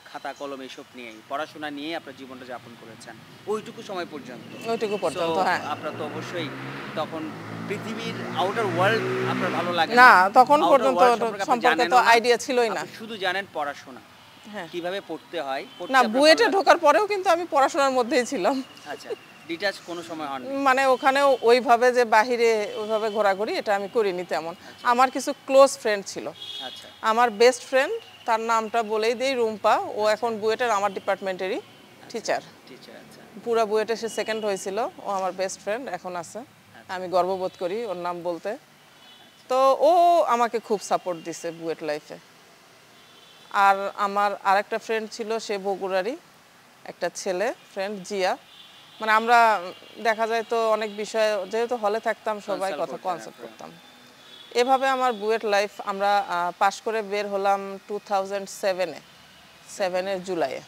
খাতা কলম এসব নিয়েই, পড়াশোনা নিয়ে আপনার জীবনটা যাপন করেছেন ওইটুকু সময় পর্যন্ত। হ্যাঁ, আপনার তো অবশ্যই তখন পৃথিবীর আউটার ওয়ার্ল্ড আপনার ভালো লাগে না, তখন পর্যন্ত সম্পর্কে তো আইডিয়া ছিলই না, শুধু জানেন পড়াশোনা কিভাবে পড়তে হয়। না, বুয়েটে ঢোকার পরেও কিন্তু আমি পড়াশোনার মধ্যেই ছিলাম। আচ্ছা, ডিটাচ কোনো সময় হয়নি? মানে ওখানেও ওইভাবে যে বাহিরে ওইভাবে ঘোরাঘুরি এটা আমি করিনি তেমন। আমার কিছু ক্লোজ ফ্রেন্ড ছিল। আচ্ছা, আমার বেস্ট ফ্রেন্ড, তার নামটা বলেই দেই, রুম্পা। ও এখন বুয়েটের আমার ডিপার্টমেন্টেরই টিচার। আচ্ছা, পুরা বুয়েটে সে সেকেন্ড হয়েছিল, ও আমার বেস্ট ফ্রেন্ড এখন আছে। আমি গর্ববোধ করি ওর নাম বলতে। তো ও আমাকে খুব সাপোর্ট দিছে বুয়েট লাইফে। আর আমার আরেকটা ফ্রেন্ড ছিল, সে বগুড়ারই একটা ছেলে ফ্রেন্ড, জিয়া। মানে আমরা দেখা যায় তো অনেক বিষয়, যেহেতু হলে থাকতাম সবাই কথা কনসাল্ট করতাম। এভাবে আমার বুয়েট লাইফ, আমরা পাশ করে বের হলাম 2007-এর জুলাইয়ে।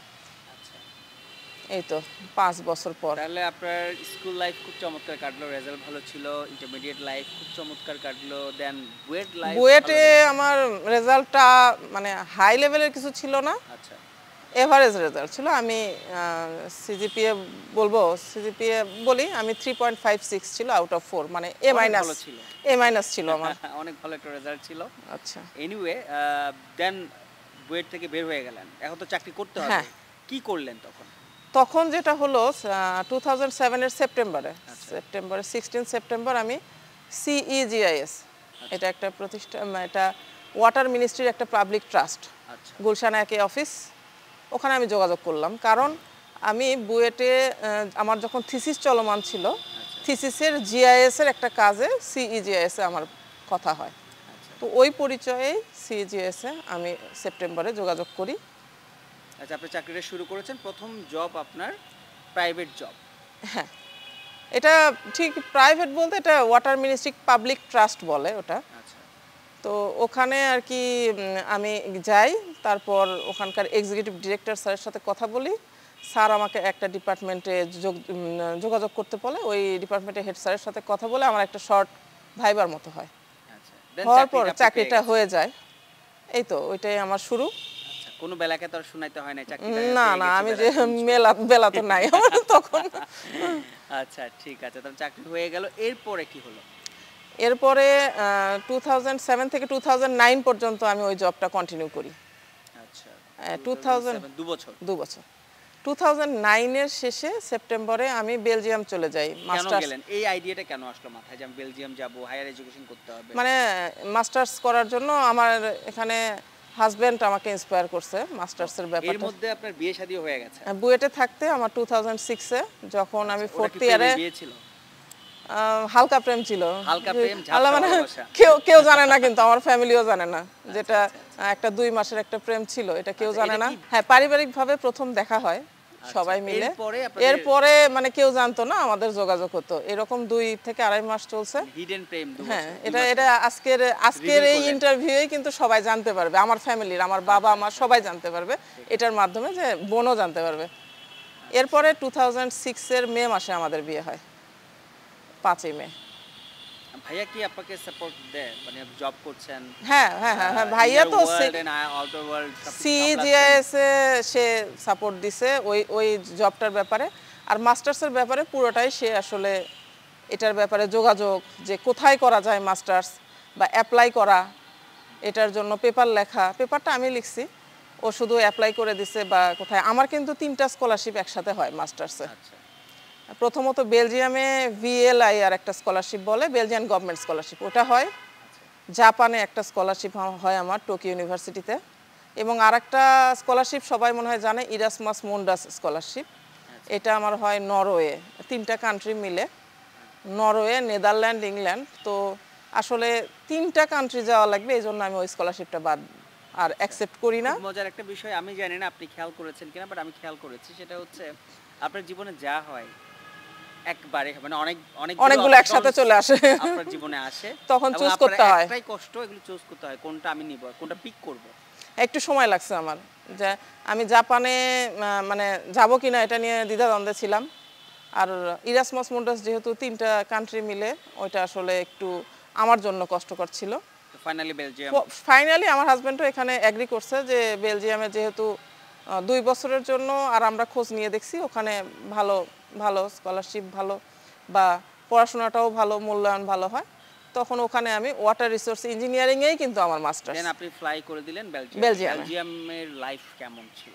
এই তো 5 বছর পর। তাহলে আপনার স্কুল লাইফ খুব চমৎকার কাটলো, রেজাল্ট ভালো ছিল, ইন্টারমিডিয়েট লাইফ খুব চমৎকার কাটলো, দেন বুয়েট লাইফ। বুয়েটে আমার রেজাল্টটা মানে হাই লেভেলের কিছু ছিল না। আচ্ছা, এভারেজ রেজাল্ট ছিল। আমি সিজিপিএ বলবো, সিজিপিএ বলি আমি 3.56 ছিল আউট অফ 4, মানে এ অনেক মাইনাস, ভালো ছিল। এ মাইনাস ছিল আমার। অনেক ভালো একটা রেজাল্ট ছিল। আচ্ছা, এনিওয়ে দেন বুয়েট থেকে বের হয়ে গেলেন, এখন তো চাকরি করতে হবে, হ্যাঁ। কি করলেন তখন? তখন যেটা হলো 2007 এর সেপ্টেম্বরে, আচ্ছা। 16 সেপ্টেম্বর আমি সিইজিআইএস, এটা একটা প্রতিষ্ঠান, এটা ওয়াটার মিনিস্ট্রির একটা পাবলিক ট্রাস্ট, আচ্ছা গুলশান 1 অফিস, ওখানে আমি যোগাযোগ করলাম। কারণ আমি বুয়েটে আমার যখন থিসিস চলমান ছিল, থিসিসের জিআইএস এর একটা কাজে সিইজিআইএস এ আমার কথা হয়। আচ্ছা তো ওই পরিচয়ে সিইজিআইএস এ আমি সেপ্টেম্বরে যোগাযোগ করি। আচ্ছা, আপনি চাকরিটা শুরু করেছেন, প্রথম জব আপনার প্রাইভেট জব? হ্যাঁ, এটা ঠিক প্রাইভেট বলতে এটা ওয়াটার মিনিস্ট্রি পাবলিক ট্রাস্ট বলে ওটা। আচ্ছা তো ওখানে আর কি আমি যাই, তারপর ওখানকার এক্সিকিউটিভ ডিরেক্টর স্যারের সাথে কথা বলি। স্যার আমাকে একটা ডিপার্টমেন্টে যোগাযোগ করতে বলে, ওই ডিপার্টমেন্টের হেড স্যারের সাথে কথা বলে আমার একটা শর্ট ভাইবার মতো হয়। আচ্ছা দেন হওয়ার পর চাকরিটা আপনি পেয়ে চাকরিটা গেছেন। হয়ে যায়। এই তো ওইটাই আমার শুরু। আচ্ছা, কোনো বেলাকে তো আর শুনাইতে হয় না চাকরিটা না পেয়ে না, গেছি আমি বেলা যে শুনছি। বেলা তো নাই আমার তখন। আচ্ছা ঠিক আছে, তখন চাকরি হয়ে গেল, এরপরে কি হলো? এরপরে 2007 থেকে 2009 পর্যন্ত আমি ওই জবটা কন্টিনিউ করি। আচ্ছা 2000 2 বছর। 2 বছর। 2009 এর শেষে সেপ্টেম্বরে আমি বেলজিয়াম চলে যাই কেন মাস্টার্স, গেলেন, এই আইডিয়াটা কেন আসলো মাথায় যে আমি বেলজিয়াম যাব, হায়ার এডুকেশন করতে হবে? মানে মাস্টার্স করার জন্য আমার এখানে হাজবেন্ড আমাকে ইন্সপায়ার করছে মাস্টার্সের এর ব্যাপারটা। মধ্যে আপনার বিয়ে শাদীও হয়ে গেছে? বুয়েটে থাকতে আমার 2006 এ যখন আমি ওটা কি 4th প্রেমের ইয়ারে, বিয়ে ছিল? হালকা প্রেম ছিল। হালকা প্রেম, ঝাপসা আল্লাহ, মানে ভালোবাসা? কেউ জানে না, কিন্তু আমার ফ্যামিলিও জানে না যেটা একটা 2 মাসের একটা প্রেম ছিল, এটা কেউ আচ্ছা, জানে এটা না। কি? হ্যাঁ, পারিবারিকভাবে প্রথম দেখা হয় সবাই মিলে। এরপরে এরপরে মানে কেউ জানতো না, আমাদের যোগাযোগ হতো, এরকম 2 থেকে 2.5 মাস চলছে। হিডেন প্রেম 2 হ্যাঁ, বছর? এটা আজকের Reveal এই করলেন। ইন্টারভিউয়ে কিন্তু সবাই জানতে পারবে, আমার ফ্যামিলির, আমার বাবা মা সবাই জানতে পারবে এটার মাধ্যমে, যে বোনও জানতে পারবে। এরপরে 2006 এর মে মাসে আমাদের বিয়ে হয়, 5ই মে। ভাইয়া কি আপনাকে সাপোর্ট দেয়, মানে জব করছেন? হ্যাঁ হ্যাঁ হ্যাঁ হ্যাঁ, ভাইয়া তো আউটার ওয়ার্ল্ড সিজিআইএস এ সে সাপোর্ট দিছে ওই জবটার ব্যাপারে, আর মাস্টার্সের ব্যাপারে পুরোটাই সে আসলে এটার ব্যাপারে যোগাযোগ, যে কোথায় করা যায় মাস্টার্স বা অ্যাপ্লাই করা, এটার জন্য পেপার লেখা, পেপারটা আমি লিখছি, ও শুধু অ্যাপ্লাই করে দিছে বা কোথায়। আমার কিন্তু 3টা স্কলারশিপ একসাথে হয় মাস্টার্সে। আচ্ছা প্রথমত বেলজিয়ামে ভিএলআই আর একটা স্কলারশিপ বলে, বেলজিয়ান গভর্নমেন্ট স্কলারশিপ, ওটা হয়। জাপানে একটা স্কলারশিপ হয় আমার টোকিও ইউনিভার্সিটিতে, এবং আরেকটা স্কলারশিপ সবাই মনে হয় জানে, ইরাসমাস মুন্ডাস স্কলারশিপ, এটা আমার হয় নরওয়ে। 3টা কান্ট্রি মিলে, নরওয়ে, নেদারল্যান্ড, ইংল্যান্ড। তো আসলে 3টা কান্ট্রি যাওয়া লাগবে, এই জন্য আমি ওই স্কলারশিপটা বাদ আর অ্যাকসেপ্ট করি না। খুব মজার একটা বিষয়, আমি জানি না আপনি খেয়াল করেছেন কিনা, বাট আমি খেয়াল করেছি, সেটা হচ্ছে আপনার জীবনে যা হয় একবারে, মানে অনেকগুলো একসাথে চলে আসে, আপনার জীবনে আসে, তখন এবং চুজ আপনার করতে হয়। একটাই কষ্ট, এগুলো চুজ করতে হয় কোনটা আমি নিব, কোনটা পিক করব। একটু সময় লাগছে আমার, যে আমি জাপানে মানে যাব কিনা এটা নিয়ে দ্বিধাদ্বন্দ্বে ছিলাম। আর ইরাসমাস মুন্ডাস যেহেতু 3টা কান্ট্রি মিলে, ওইটা আসলে একটু আমার জন্য কষ্টকর ছিল। Finally Belgium. ফাইনালি আমার হাজবেন্ডও এখানে এগ্রি করছে যে বেলজিয়ামে যেহেতু 2 বছরের জন্য, আর আমরা খোঁজ নিয়ে দেখছি ওখানে ভালো ভালো স্কলারশিপ, ভালো বা পড়াশোনাটাও ভালো, মূল্যায়ন ভালো হয়, তখন ওখানে আমি ওয়াটার রিসোর্স ইঞ্জিনিয়ারিংয়েই কিন্তু আমার মাস্টার্স। দেন আপনি ফ্লাই করে দিলেন বেলজিয়াম। বেলজিয়ামের লাইফ কেমন ছিল?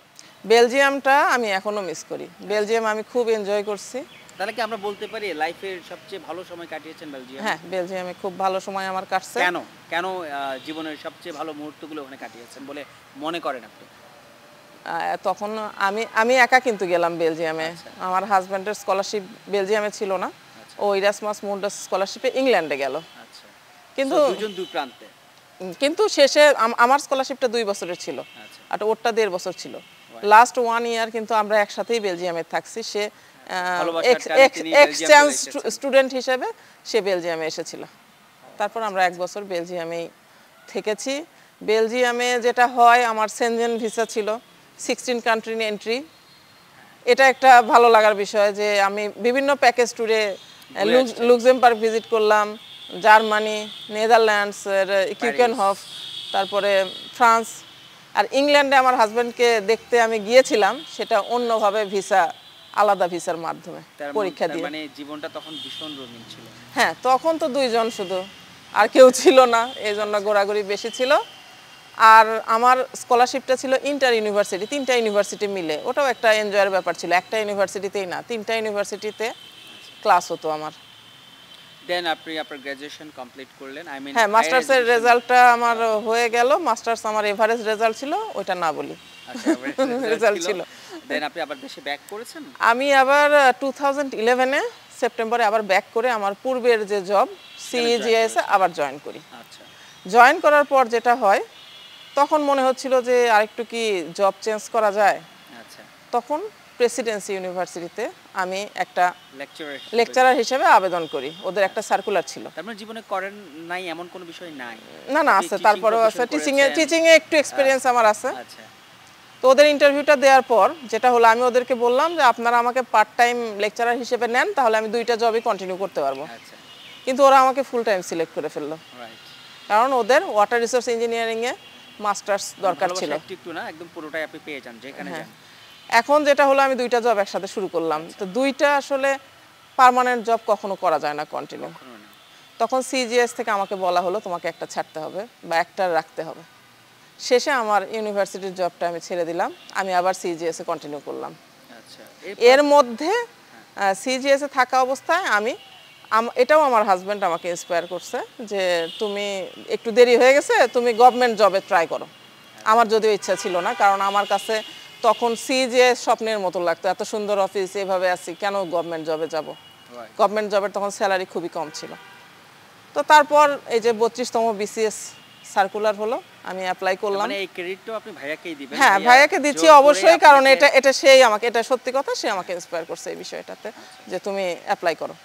বেলজিয়ামটা আমি এখনো মিস করি, বেলজিয়াম আমি খুব এনজয় করছি। তাহলে কি আমরা বলতে পারি লাইফের সবচেয়ে ভালো সময় কাটিয়েছেন বেলজিয়াম? হ্যাঁ, বেলজিয়ামে খুব ভালো সময় আমার কাটছে। কেন কেন জীবনের সবচেয়ে ভালো মুহূর্তগুলো ওখানে কাটিয়েছেন বলে মনে করেন আপনি? তখন আমি একা কিন্তু গেলাম বেলজিয়ামে, আমার হাজব্যান্ডের স্কলারশিপ বেলজিয়ামে ছিল না, ও ইরাসমাস মুন্ডাস স্কলারশিপে ইংল্যান্ডে গেল। আচ্ছা, কিন্তু দুজন দুই প্রান্তে। কিন্তু শেষে আমার স্কলারশিপটা 2 বছরের ছিল, আচ্ছা আর ওরটা 1.5 বছর ছিল। লাস্ট 1 ইয়ার কিন্তু আমরা একসাথেই বেলজিয়ামে থাকছি। সে এক্সচেঞ্জ স্টুডেন্ট হিসেবে সে বেলজিয়ামে এসেছিল, তারপর আমরা 1 বছর বেলজিয়ামেই থেকেছি। বেলজিয়ামে যেটা হয়, আমার সেনজেন ভিসা ছিল, 16 কান্ট্রি এন্ট্রি, এটা একটা ভালো লাগার বিষয় যে আমি বিভিন্ন প্যাকেজ ট্যুরে লুক্সেমবার্গ ভিজিট করলাম, জার্মানি, নেদারল্যান্ডস, কিউকেনহফ, তারপরে ফ্রান্স, আর ইংল্যান্ডে আমার হাজবেন্ডকে দেখতে আমি গিয়েছিলাম, সেটা অন্যভাবে ভিসা, আলাদা ভিসার মাধ্যমে পরীক্ষা দিয়ে। মানে জীবনটা তখন ভীষণ রঙিন ছিল। হ্যাঁ, তখন তো দুইজন শুধু, আর কেউ ছিল না, এই জন্য ঘোরাঘুরি বেশি ছিল। আর আমার স্কলারশিপটা ছিল ইন্টার ইউনিভার্সিটি, 3টা ইউনিভার্সিটি মিলে। ওটাও একটা এনজয়ের ব্যাপার ছিল, একটা ইউনিভার্সিটিতেই না, 3টা ইউনিভার্সিটিতে ক্লাস হতো আমার। দেন আপনি আপনার গ্র্যাজুয়েশন কমপ্লিট করলেন, আই মিন হ্যাঁ, মাস্টার্সের রেজাল্টটা আমার হয়ে গেল। মাস্টার্স আমার এভারেজ রেজাল্ট ছিল, ওইটা না বলি, রেজাল্ট ছিল। দেন আপনি আবার দেশে ব্যাক করেছেন? আমি আবার 2011-এ সেপ্টেম্বরে আবার ব্যাক করে আমার পূর্বের যে জব সিজিএস আবার জয়েন করি। আচ্ছা। জয়েন করার পর যেটা হয়, তখন মনে হচ্ছিল যে আরেকটু কি জব চেঞ্জ করা যায়। আচ্ছা। তখন প্রেসিডেন্সি ইউনিভার্সিটিতে আমি একটা লেকচারার লেকচারার হিসেবে আবেদন করি। ওদের একটা সার্কুলার ছিল। তার মানে জীবনে করেন নাই এমন কোনো বিষয় নাই? না না, আছে, তারপরেও আছে, টিচিং এ একটু এক্সপেরিয়েন্স আমার আছে। আচ্ছা। তো ওদের ইন্টারভিউটা দেওয়ার পর যেটা হলো, আমি ওদেরকে বললাম যে আপনারা আমাকে পার্ট টাইম লেকচারার হিসেবে নেন, তাহলে আমি 2টা জবই কন্টিনিউ করতে পারবো। আচ্ছা। কিন্তু ওরা আমাকে ফুল টাইম সিলেক্ট করে ফেললো, রাইট। কারণ ওদের ওয়াটার রিসোর্স ইঞ্জিনিয়ারিং এ মাস্টার্স দরকার ছিল। একটু না, একদম পুরোটাই আপনি পেয়ে যান যেখানে যান। এখন যেটা হলো, আমি 2টা জব একসাথে শুরু করলাম। তো 2টা আসলে পার্মানেন্ট জব কখনো করা যায় না কন্টিনিউ। তখন সিজিএস থেকে আমাকে বলা হলো তোমাকে একটা ছাড়তে হবে বা একটা রাখতে হবে। শেষে আমার ইউনিভার্সিটির জবটা আমি ছেড়ে দিলাম, আমি আবার সিজিএস এ কন্টিনিউ করলাম। আচ্ছা। এর মধ্যে সিজিএস এ থাকা অবস্থায় এটাও আমার হাজব্যান্ড আমাকে ইন্সপায়ার করছে যে তুমি একটু দেরি হয়ে গেছে, তুমি গভর্নমেন্ট জবে ট্রাই করো। আমার যদিও ইচ্ছা ছিল না, কারণ আমার কাছে তখন সিজিএস স্বপ্নের মতো লাগতো, এত সুন্দর অফিস, এভাবে আছি, কেন গভর্নমেন্ট জবে যাব। গভর্নমেন্ট জবের তখন স্যালারি খুবই কম ছিল। তো তারপর এই যে 32তম বিসিএস সার্কুলার হলো, আমি অ্যাপ্লাই করলাম। মানে এই ক্রেডিটটা আপনি ভাইয়াকেই দিবেন? হ্যাঁ, ভাইয়াকে দিচ্ছি অবশ্যই, কারণ এটা সেই আমাকে, এটা সত্যি কথা, সে আমাকে ইন্সপায়ার করছে এই বিষয়টাতে যে তুমি অ্যাপ্লাই করো।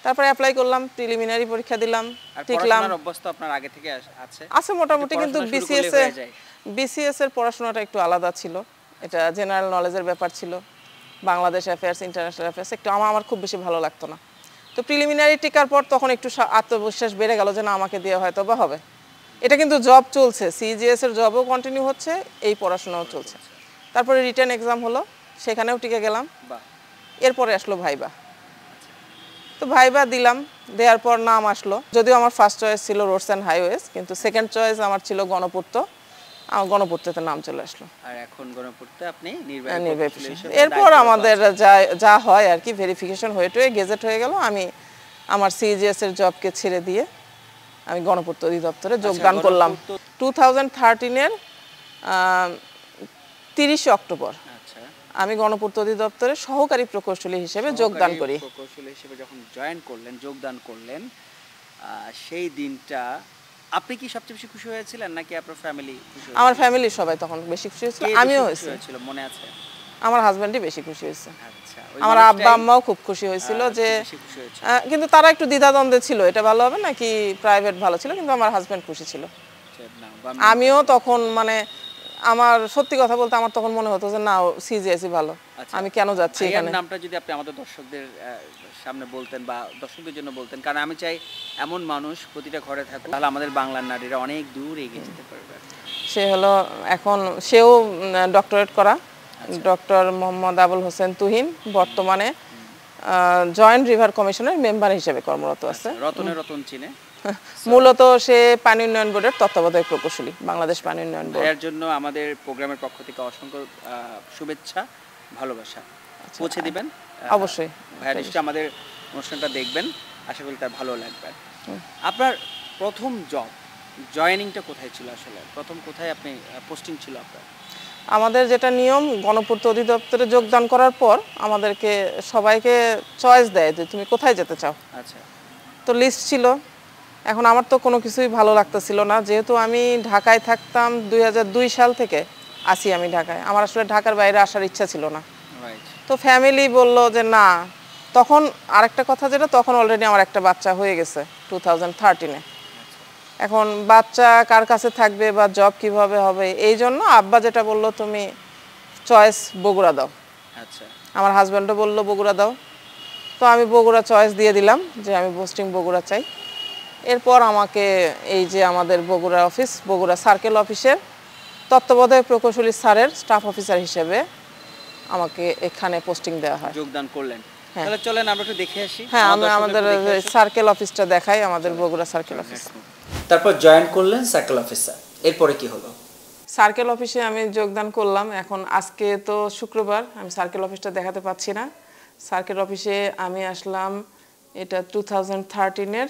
তারপরে অ্যাপ্লাই করলাম, প্রিলিমিনারি পরীক্ষা দিলাম, টিকলাম। পড়াশোনার অভ্যাস তো আপনার আগে থেকে আছে? আছে মোটামুটি, কিন্তু বিসিএস এর পড়াশোনাটা একটু আলাদা ছিল। এটা জেনারেল নলেজের ব্যাপার ছিল, বাংলাদেশ অ্যাফেয়ার্স, ইন্টারন্যাশনাল অ্যাফেয়ার্স, একটু আমার খুব বেশি ভালো লাগতো না। তো প্রিলিমিনারি টিকার পর তখন একটু আত্মবিশ্বাস বেড়ে গেল যে না, আমাকে দেওয়া হয়তো বা হবে। এটা কিন্তু জব চলছে, সিজিএস এর জবও কন্টিনিউ হচ্ছে, এই পড়াশোনাও চলছে। তারপরে রিটেন এক্সাম হলো, সেখানেও টিকে গেলাম। এরপরে আসলো ভাইবা। তো ভাইবা দিলাম, দেওয়ার পর নাম আসলো। যদিও আমার ফার্স্ট চয়েস ছিল রোডস অ্যান্ড হাইওয়েজ, কিন্তু সেকেন্ড চয়েস আমার ছিল গণপূর্ত। আমার গণপূর্ততে নাম চলে আসলো। আর এখন গণপূর্তে আপনি নির্বাহী। এরপর আমাদের যা হয় আর কি, ভেরিফিকেশন হয়ে গেজেট হয়ে গেল। আমি আমার সিজিএস এর জবকে ছেড়ে দিয়ে আমি গণপূর্ত অধিদপ্তরে যোগদান করলাম 2013-এর 30 অক্টোবর। আমি গণপূর্ত অধিদপ্তরে সহকারী প্রকৌশলী হিসেবে যোগদান করি। প্রকৌশলী হিসেবে যখন যোগদান করলেন, সেই দিনটা আপনি কি সবচেয়ে বেশি খুশি হয়েছিলেন নাকি আপনার ফ্যামিলি খুশি হয়েছিল? আমার ফ্যামিলি সবাই তখন বেশি খুশি হয়েছিল, আমিও হয়েছিল, মনে আছে? আমার হাজবেন্ডই বেশি খুশি হয়েছে। আচ্ছা। আমার আব্বা আম্মাও খুব খুশি হয়েছিল যে, কিন্তু তারা একটু দ্বিধাদ্বন্দ্বে ছিল, এটা ভালো হবে নাকি প্রাইভেট ভালো ছিল, কিন্তু আমার হাজবেন্ড খুশি ছিল। আমিও তখন মানে আমার সত্যি কথা বলতে আমার তখন মনে হতো যে না, সিজিএসই ভালো, আমি কেন যাচ্ছি এখানে। এই নামটা যদি আপনি আমাদের দর্শকদের সামনে বলতেন বা দর্শকদের জন্য বলতেন, কারণ আমি চাই এমন মানুষ প্রতিটা ঘরে থাকুক, তাহলে আমাদের বাংলার নারীরা অনেক দূর এগিয়ে যেতে পারবে। সে হলো, এখন সেও ডক্টরেট করা, ডক্টর মোহাম্মদ আবুল হোসেন তুহিন, বর্তমানে জয়েন্ট রিভার কমিশনের মেম্বার হিসেবে কর্মরত আছে। রতন চিনে। মূলত সে পানি উন্নয়ন বোর্ডের তত্ত্বাবধায়ক প্রকৌশলী, বাংলাদেশ পানি উন্নয়ন বোর্ড। এর জন্য আমাদের প্রোগ্রামের পক্ষ থেকে অসংখ্য শুভেচ্ছা, ভালোবাসা পৌঁছে দিবেন অবশ্যই। ভাইয়া নিশ্চয়ই আমাদের অনুষ্ঠানটা দেখবেন, আশা করি তার ভালো লাগবে। আপনার প্রথম জয়েনিংটা কোথায় ছিল আসলে? প্রথম কোথায় আপনি পোস্টিং ছিল আপনার? আমাদের যেটা নিয়ম, গণপূর্ত অধিদপ্তরে যোগদান করার পর আমাদেরকে সবাইকে চয়েস দেয় যে তুমি কোথায় যেতে চাও। আচ্ছা। তো লিস্ট ছিল। এখন আমার তো কোনো কিছুই ভালো লাগতেছিল না, যেহেতু আমি ঢাকায় থাকতাম 2002 সাল থেকে আসি আমি ঢাকায়, আমার আসলে ঢাকার বাইরে আসার ইচ্ছা ছিল না। তো ফ্যামিলি বলল যে না, তখন আরেকটা কথা যেটা, তখন অলরেডি আমার একটা বাচ্চা হয়ে গেছে 2013-এ। এখন বাচ্চা কার কাছে থাকবে বা জব কিভাবে হবে, এই জন্য আব্বা যেটা বললো তুমি চয়েস বগুড়া দাও। আচ্ছা। আমার হাজব্যান্ডও বললো বগুড়া দাও। তো আমি বগুড়া চয়েস দিয়ে দিলাম যে আমি পোস্টিং বগুড়া চাই। এরপর আমাকে এই যে আমাদের বগুড়া অফিস, বগুড়া সার্কেল অফিসের তত্ত্বাবধায়ক প্রকৌশলী স্যারের স্টাফ অফিসার হিসেবে আমাকে এখানে পোস্টিং দেওয়া হয়। যোগদান করলেন। হ্যাঁ। তাহলে চলেন আমরা একটু দেখে আসি। হ্যাঁ, আমার আমরা দর্শকদের আমাদের একটু দেখে আসি। সার্কেল অফিসটা দেখাই, আমাদের বগুড়া সার্কেল অফিস। তারপর জয়েন করলেন সার্কেল অফিসার, এরপরে কি হলো? সার্কেল অফিসে আমি যোগদান করলাম। এখন আজকে তো শুক্রবার, আমি সার্কেল অফিসটা দেখাতে পাচ্ছি না। সার্কেল অফিসে আমি আসলাম এটা 2013-এর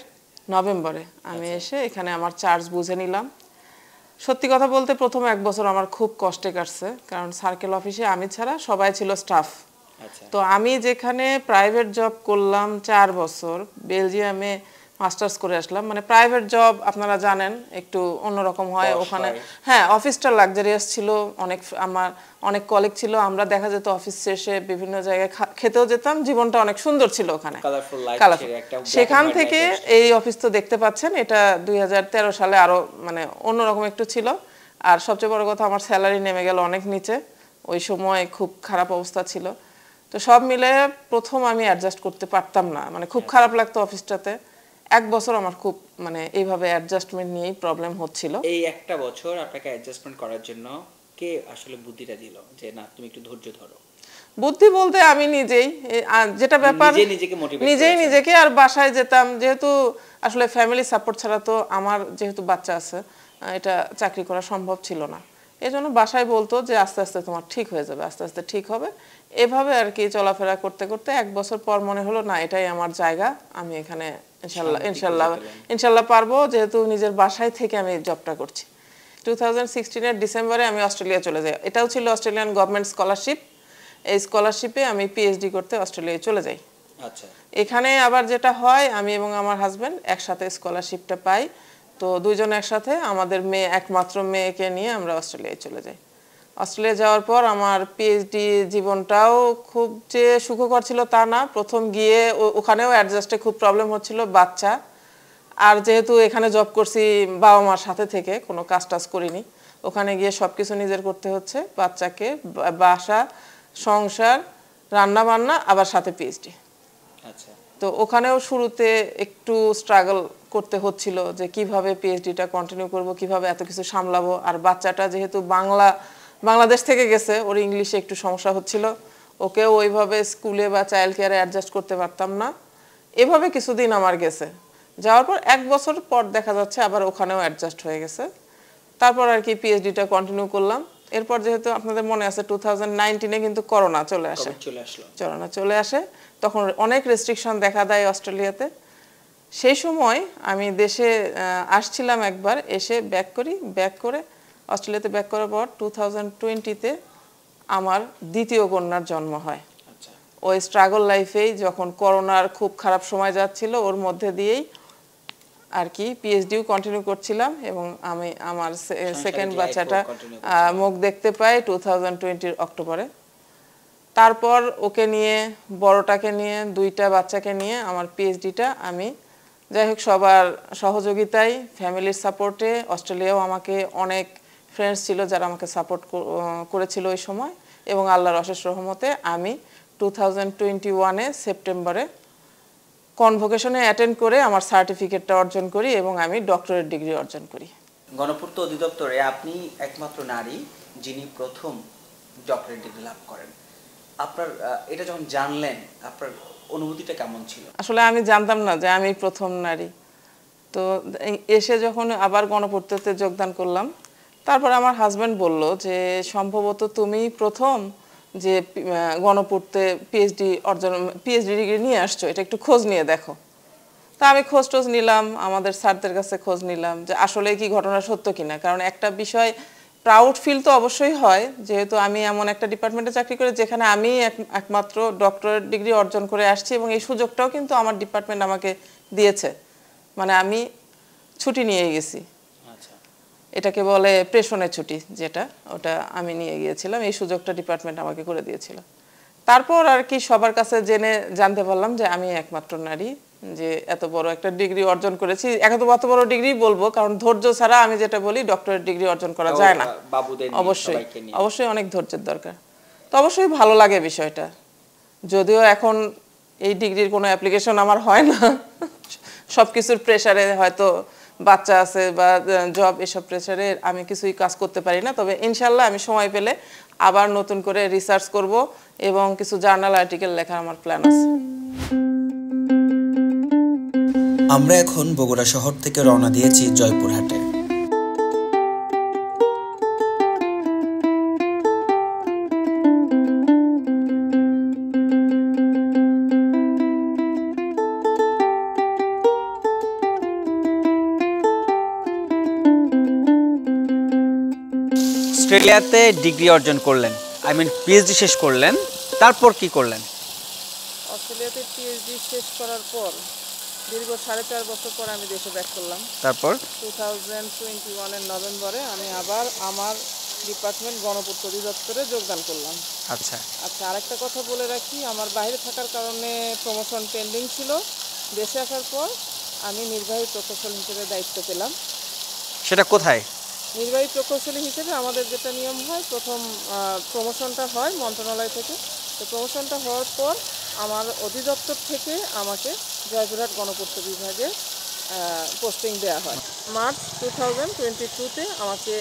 নভেম্বরে। আমি এসে এখানে আমার চার্জ বুঝে নিলাম। সত্যি কথা বলতে প্রথম 1 বছর আমার খুব কষ্টে কাটছে, কারণ সার্কেল অফিসে আমি ছাড়া সবাই ছিল স্টাফ। তো আমি যেখানে প্রাইভেট জব করলাম 4 বছর, বেলজিয়ামে মাস্টার্স করে আসলাম। মানে প্রাইভেট জব আপনারা জানেন একটু অন্যরকম হয় ওখানে। হ্যাঁ, অফিসটা লাক্সারিয়াস ছিল, আমার অনেক কলিগ ছিল, আমরা দেখা যেত অফিস শেষে বিভিন্ন জায়গায় খেতেও যেতাম, জীবনটা অনেক সুন্দর ছিল ওখানে, কালারফুল। সেখান থেকে এই অফিস তো দেখতে পাচ্ছেন, এটা 2013 সালে আরো মানে অন্যরকম একটু ছিল। আর সবচেয়ে বড় কথা, আমার স্যালারি নেমে গেল অনেক নিচে, ওই সময় খুব খারাপ অবস্থা ছিল। তো সব মিলে প্রথম আমি অ্যাডজাস্ট করতে পারতাম না, মানে খুব খারাপ লাগতো অফিসটাতে। 1 বছর আমার খুব মানে এইভাবে অ্যাডজাস্টমেন্ট নিয়েই প্রবলেম হচ্ছিল। এই একটা বছর আপনাকে অ্যাডজাস্টমেন্ট করার জন্য কে আসলে বুদ্ধিটা দিল যে না তুমি একটু ধৈর্য ধরো? বুদ্ধি বলতে আমি নিজেই, যেটা ব্যাপার নিজেই নিজেকে। আর বাসায় যেতাম, যেহেতু আসলে ফ্যামিলি সাপোর্ট ছাড়া তো আমার যেহেতু বাচ্চা আছে, এটা চাকরি করা সম্ভব ছিল না। এই জন্য বাসায় বলতো যে আস্তে আস্তে তোমার ঠিক হয়ে যাবে, আস্তে আস্তে ঠিক হবে। এভাবে আর কি চলাফেরা করতে করতে 1 বছর পর মনে হলো না, এটাই আমার জায়গা, আমি এখানে ইনশাল্লাহ পারবো, যেহেতু নিজের বাসায় থেকে আমি জবটা করছি। 2016-এর ডিসেম্বরে আমি অস্ট্রেলিয়া চলে যাই। এটাও ছিল অস্ট্রেলিয়ান গভর্নমেন্ট স্কলারশিপ। এই স্কলারশিপে আমি পিএইচডি করতে অস্ট্রেলিয়ায় চলে যাই। আচ্ছা। এখানে আবার যেটা হয়, আমি এবং আমার হাজব্যান্ড একসাথে স্কলারশিপটা পাই। তো দুইজন একসাথে, আমাদের একমাত্র মেয়েকে নিয়ে আমরা অস্ট্রেলিয়ায় চলে যাই। অস্ট্রেলিয়া যাওয়ার পর আমার পিএইচডি জীবনটাও খুব যে সুখকর ছিল তা না। প্রথম গিয়ে ওখানেও অ্যাডজাস্টে খুব প্রবলেম হচ্ছিল, বাচ্চা। আর যেহেতু এখানে জব করছি বাবা মার সাথে থেকে, কোনো কাজ টাজ করিনি, ওখানে গিয়ে সব কিছু নিজের করতে হচ্ছে, বাচ্চাকে, বাসা, সংসার, রান্না বান্না, আবার সাথে পিএইচডি। আচ্ছা। তো ওখানেও শুরুতে একটু স্ট্রাগল করতে হচ্ছিল যে কিভাবে পিএইচডিটা কন্টিনিউ করব, কিভাবে এত কিছু সামলাবো। আর বাচ্চাটা যেহেতু বাংলাদেশ থেকে গেছে, ওর ইংলিশে একটু সমস্যা হচ্ছিল, ওকেও ওইভাবে স্কুলে বা চাইল্ড কেয়ারে অ্যাডজাস্ট করতে পারতাম না। এভাবে কিছুদিন আমার গেছে। যাওয়ার পর 1 বছর পর দেখা যাচ্ছে আবার ওখানেও অ্যাডজাস্ট হয়ে গেছে। তারপর আর কি পিএইচডিটা কন্টিনিউ করলাম। এরপর যেহেতু আপনাদের মনে আছে 2019-এ কিন্তু করোনা চলে আসে, চলে আসে, তখন অনেক রেস্ট্রিকশন দেখা দেয় অস্ট্রেলিয়াতে। সেই সময় আমি দেশে আসছিলাম একবার, এসে ব্যাক করে অস্ট্রেলিয়াতে ব্যাক করার পর 2020-তে আমার দ্বিতীয় কন্যার জন্ম হয়। ওই স্ট্রাগল লাইফেই যখন করোনার খুব খারাপ সময় যাচ্ছিল, ওর মধ্যে দিয়েই আর কি পিএইচডিও কন্টিনিউ করছিলাম। এবং আমি আমার সেকেন্ড বাচ্চাটা মুখ দেখতে পাই 2020-র অক্টোবরে। তারপর ওকে নিয়ে, বড়টাকে নিয়ে, 2টা বাচ্চাকে নিয়ে আমার পিএইচডিটা আমি, যাই হোক সবার সহযোগিতায়, ফ্যামিলির সাপোর্টে, অস্ট্রেলিয়াও আমাকে অনেক ফ্রেন্ডস ছিল যারা আমাকে সাপোর্ট করেছিল ওই সময়, এবং আল্লাহর অশেষ রহমতে আমি 2021-এ সেপ্টেম্বরে কনভোকেশনে অ্যাটেন্ড করে আমার সার্টিফিকেটটা অর্জন করি এবং আমি ডক্টরেট ডিগ্রি অর্জন করি। গণপূর্ত অধিদপ্তরে আপনি একমাত্র নারী যিনি প্রথম ডক্টরেট ডিগ্রি লাভ করেন। আপনার এটা যখন জানলেন, আপনার অনুভূতিটা কেমন ছিল? আসলে আমি জানতাম না যে আমি প্রথম নারী। তো এসে যখন আবার গণপূর্ততে যোগদান করলাম, তারপর আমার হাজব্যান্ড বলল যে সম্ভবত তুমি প্রথম যে গণপূর্তে পিএইচডি ডিগ্রি নিয়ে আসছো, এটা একটু খোঁজ নিয়ে দেখো। তা আমি খোঁজ টোজ নিলাম, আমাদের স্যারদের কাছে খোঁজ নিলাম যে আসলে কি ঘটনা সত্য কিনা। কারণ একটা বিষয় প্রাউড ফিল তো অবশ্যই হয়, যেহেতু আমি এমন একটা ডিপার্টমেন্টে চাকরি করি যেখানে আমি একমাত্র ডক্টরেট ডিগ্রি অর্জন করে আসছি, এবং এই সুযোগটাও কিন্তু আমার ডিপার্টমেন্ট আমাকে দিয়েছে। মানে আমি ছুটি নিয়ে গেছি, এটাকে বলে প্রেষণের ছুটি, যেটা ওটা আমি নিয়ে গিয়েছিলাম, এই সুযোগটা ডিপার্টমেন্ট আমাকে করে দিয়েছিল। তারপর আর কি সবার কাছে জানতে পারলাম যে আমি একমাত্র নারী যে এত বড় একটা ডিগ্রি অর্জন করেছি। এত বড় ডিগ্রি বলবো কারণ ধৈর্য ছাড়া, আমি যেটা বলি, ডক্টরেট ডিগ্রি অর্জন করা যায় না। অবশ্যই অনেক ধৈর্যের দরকার। তো অবশ্যই ভালো লাগে বিষয়টা, যদিও এখন এই ডিগ্রির কোনো অ্যাপ্লিকেশন আমার হয় না, সবকিছুর প্রেসারে হয়তো বাচ্চা আছে বা জব এসব প্রেসারে আমি কিছুই কাজ করতে পারি না। তবে ইনশাল্লাহ আমি সময় পেলে আবার নতুন করে রিসার্চ করব এবং কিছু জার্নাল আর্টিকেল লেখার আমার প্ল্যান আছে। আমরা এখন বগুড়া শহর থেকে রওনা দিয়েছি জয়পুরহাটে। অস্ট্রেলিয়াতে ডিগ্রি অর্জন করলেন, আই মিন পিএইচডি শেষ করলেন, তারপর কি করলেন? অস্ট্রেলিয়াতে পিএইচডি শেষ করার পর দীর্ঘ 4.5 বছর পর আমি দেশে ব্যাক করলাম। তারপর 2021 এর নভেম্বরে আমি আবার আমার ডিপার্টমেন্ট গণপূর্ত অধিদপ্তরে যোগদান করলাম। আচ্ছা আচ্ছা, আরেকটা কথা বলে রাখি, আমার বাইরে থাকার কারণে প্রমোশন পেন্ডিং ছিল। দেশে আসার পর আমি নির্বাহী প্রকৌশলী হিসেবে দায়িত্ব পেলাম। সেটা কোথায়? নির্বাহী প্রকৌশলী হিসেবে আমাদের যেটা নিয়ম হয়, প্রথম প্রমোশনটা হয় মন্ত্রণালয় থেকে। তো প্রমোশনটা হওয়ার পর আমার অধিদপ্তর থেকে আমাকে জয়পুরহাট গণপূর্ত বিভাগে পোস্টিং দেওয়া হয়। মার্চ 2022-তে আমাকে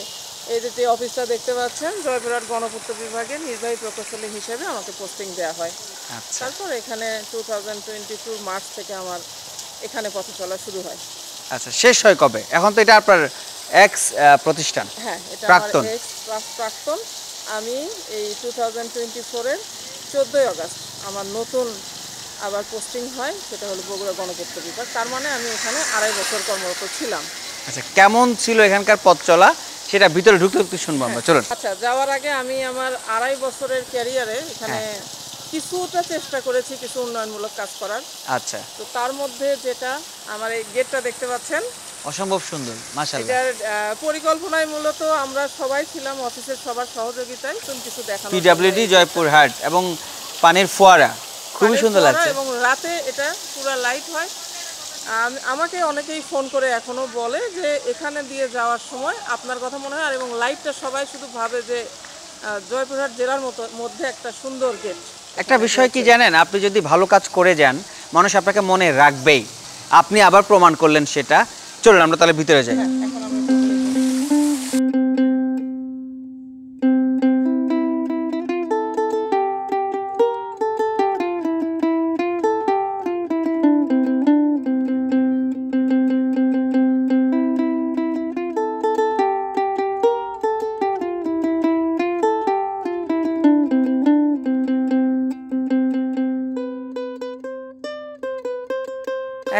এই যে অফিসটা দেখতে পাচ্ছেন, জয়পুরহাট গণপূর্ত বিভাগের নির্বাহী প্রকৌশলী হিসেবে আমাকে পোস্টিং দেওয়া হয়। আচ্ছা তারপর এখানে 2022 মার্চ থেকে আমার এখানে পথ চলা শুরু হয়। আচ্ছা, শেষ হয় কবে? এখন তো এটা আপনার এক্স প্রতিষ্ঠান। হ্যাঁ, এটা প্রাক্তন। আমার প্রাক্তন। আমি এই 2024-এর 14ই আগস্ট আমার নতুন আবার পোস্টিং হয়, সেটা হলো বগুড়া গণপূর্ত বিভাগ। তার মানে আমি এখানে 2.5 বছর কর্মরত ছিলাম। আচ্ছা, কেমন ছিল এখানকার পথ চলা, সেটা ভিতরে ঢুকতে ঢুকতে শুনবো আমরা, চলুন। আচ্ছা, যাওয়ার আগে আমি আমার 2.5 বছরের ক্যারিয়ারে এখানে কিছুটা চেষ্টা করেছি কিছু উন্নয়নমূলক কাজ করার। আচ্ছা, তো তার মধ্যে যেটা আমার এই গেটটা দেখতে পাচ্ছেন, অসম্ভব সুন্দর, মাশাআল্লাহ। এটার পরিকল্পনায় মূলত আমরা সবাই ছিলাম অফিসের সবার সহযোগিতায় কিছু দেখানো। পিডব্লিউডি জয়পুরহাট এবং পানির ফোয়ারা খুবই সুন্দর লাগছে। এবং রাতে এটা পুরো লাইট হয়। আমাকে অনেকেই ফোন করে এখনো বলে যে এখানে দিয়ে যাওয়ার সময় আপনার কথা মনে হয়। আর এবং লাইটটা সবাই শুধু ভাবে যে জয়পুরহাট জেলার মধ্যে একটা সুন্দর গেট। একটা বিষয় কি জানেন, আপনি যদি ভালো কাজ করে যান, মানুষ আপনাকে মনে রাখবেই। আপনি আবার প্রমাণ করলেন সেটা। চলুন আমরা তাহলে ভিতরে যাই। এখন আমরা ভিতরে যাই।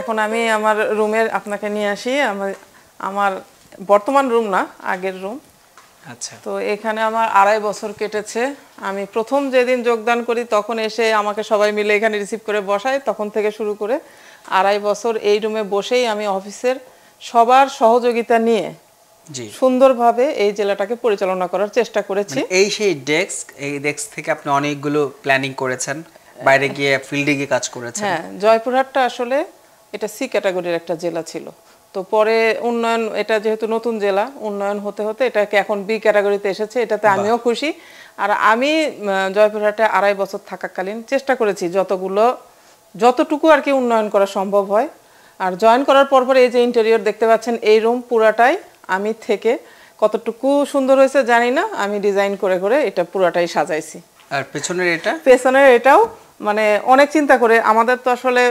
এখন আমি আমার রুমের আপনাকে নিয়ে আসি। আমার বর্তমান রুম না, আগের রুম। আচ্ছা, তো এখানে আমার 2.5 বছর কেটেছে। আমি প্রথম যেদিন যোগদান করি তখন এসে আমাকে সবাই মিলে এখানে রিসিভ করে বসায়, তখন থেকে শুরু করে 2.5 বছর এই রুমে বসেই আমি অফিসের সবার সহযোগিতা নিয়ে জি, সুন্দরভাবে এই জেলাটাকে পরিচালনা করার চেষ্টা করেছি। এই সেই ডেস্ক, এই ডেস্ক থেকে আপনি অনেকগুলো প্ল্যানিং করেছেন, বাইরে গিয়ে ফিল্ডে গিয়ে কাজ করেছেন। হ্যাঁ, জয়পুরহাটটা আসলে এটা সি ক্যাটাগরির একটা জেলা ছিল। তো পরে উন্নয়ন, এটা যেহেতু নতুন জেলা, উন্নয়ন হতে হতে এটাকে এখন বি ক্যাটাগরিতে এসেছে। এটাতে আমিও খুশি। আর আমি জয়পুরহাটে 2.5 বছর থাকাকালীন চেষ্টা করেছি যতটুকু আর কি উন্নয়ন করা সম্ভব হয়। আর জয়েন করার পর এই যে ইন্টেরিয়র দেখতে পাচ্ছেন, এই রুম পুরাটাই আমি থেকে কতটুকু সুন্দর হয়েছে জানি না, আমি ডিজাইন করে করে এটা পুরাটাই সাজাইছি। আর পেছনের এটা, পেছনের এটাও মানে অনেক চিন্তা করে, আমাদের তো আসলে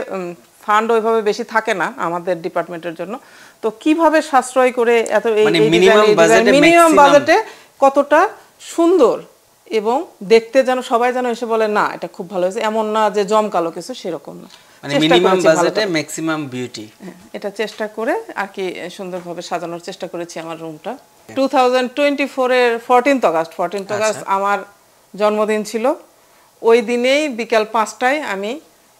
ফান্ড ওইভাবে বেশি থাকে না আমাদের ডিপার্টমেন্টের জন্য। তো কিভাবে সাশ্রয় করে এত মিনিমাম বাজেটে কতটা সুন্দর এবং দেখতে যেন সবাই যেন এসে বলে না এটা খুব ভালো হয়েছে, এমন না যে জমকালো কিছু, সেরকম না, মানে মিনিমাম বাজেটে ম্যাক্সিমাম বিউটি। এটা চেষ্টা করে আর কি সুন্দরভাবে সাজানোর চেষ্টা করেছি আমার রুমটা। 2024 এর 14th আগস্ট আমার জন্মদিন ছিল। ওই দিনেই বিকাল 5টায় আমি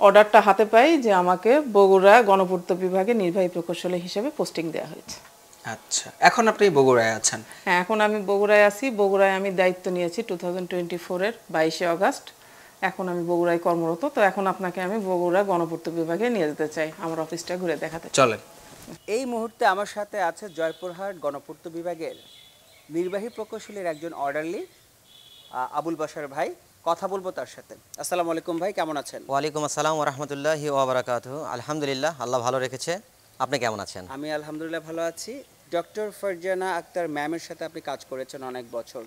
অর্ডারটা হাতে পাই যে আমাকে বগুড়া গণপূর্ত বিভাগে নির্বাহী প্রকৌশলী হিসেবে পোস্টিং দেওয়া হয়েছে। আচ্ছা, এখন আপনি বগুড়ায় আছেন? হ্যাঁ, এখন আমি বগুড়ায় আছি। বগুড়ায় আমি দায়িত্ব নিয়েছি 2024 এর 22 আগস্ট। এখন আমি বগুড়ায় কর্মরত। তো এখন আপনাকে আমি বগুড়া গণপূর্ত বিভাগে নিয়ে যেতে চাই, আমার অফিসটা ঘুরে দেখাতে। চলেন। এই মুহূর্তে আমার সাথে আছে জয়পুরহাট গণপূর্ত বিভাগের নির্বাহী প্রকৌশলীর একজন অর্ডারলি আবুল বাশার ভাই। কথা বলবো তার সাথে। আসসালামু আলাইকুম ভাই, কেমন আছেন? ওয়ালাইকুম আসসালাম ওয়া রাহমাতুল্লাহি ওয়া বারাকাতুহু। আলহামদুলিল্লাহ, আল্লাহ ভালো রেখেছে। আপনি কেমন আছেন? আমি আলহামদুলিল্লাহ ভালো আছি। ডক্টর ফারজানা আক্তার ম্যামের সাথে আপনি কাজ করেছেন অনেক বছর।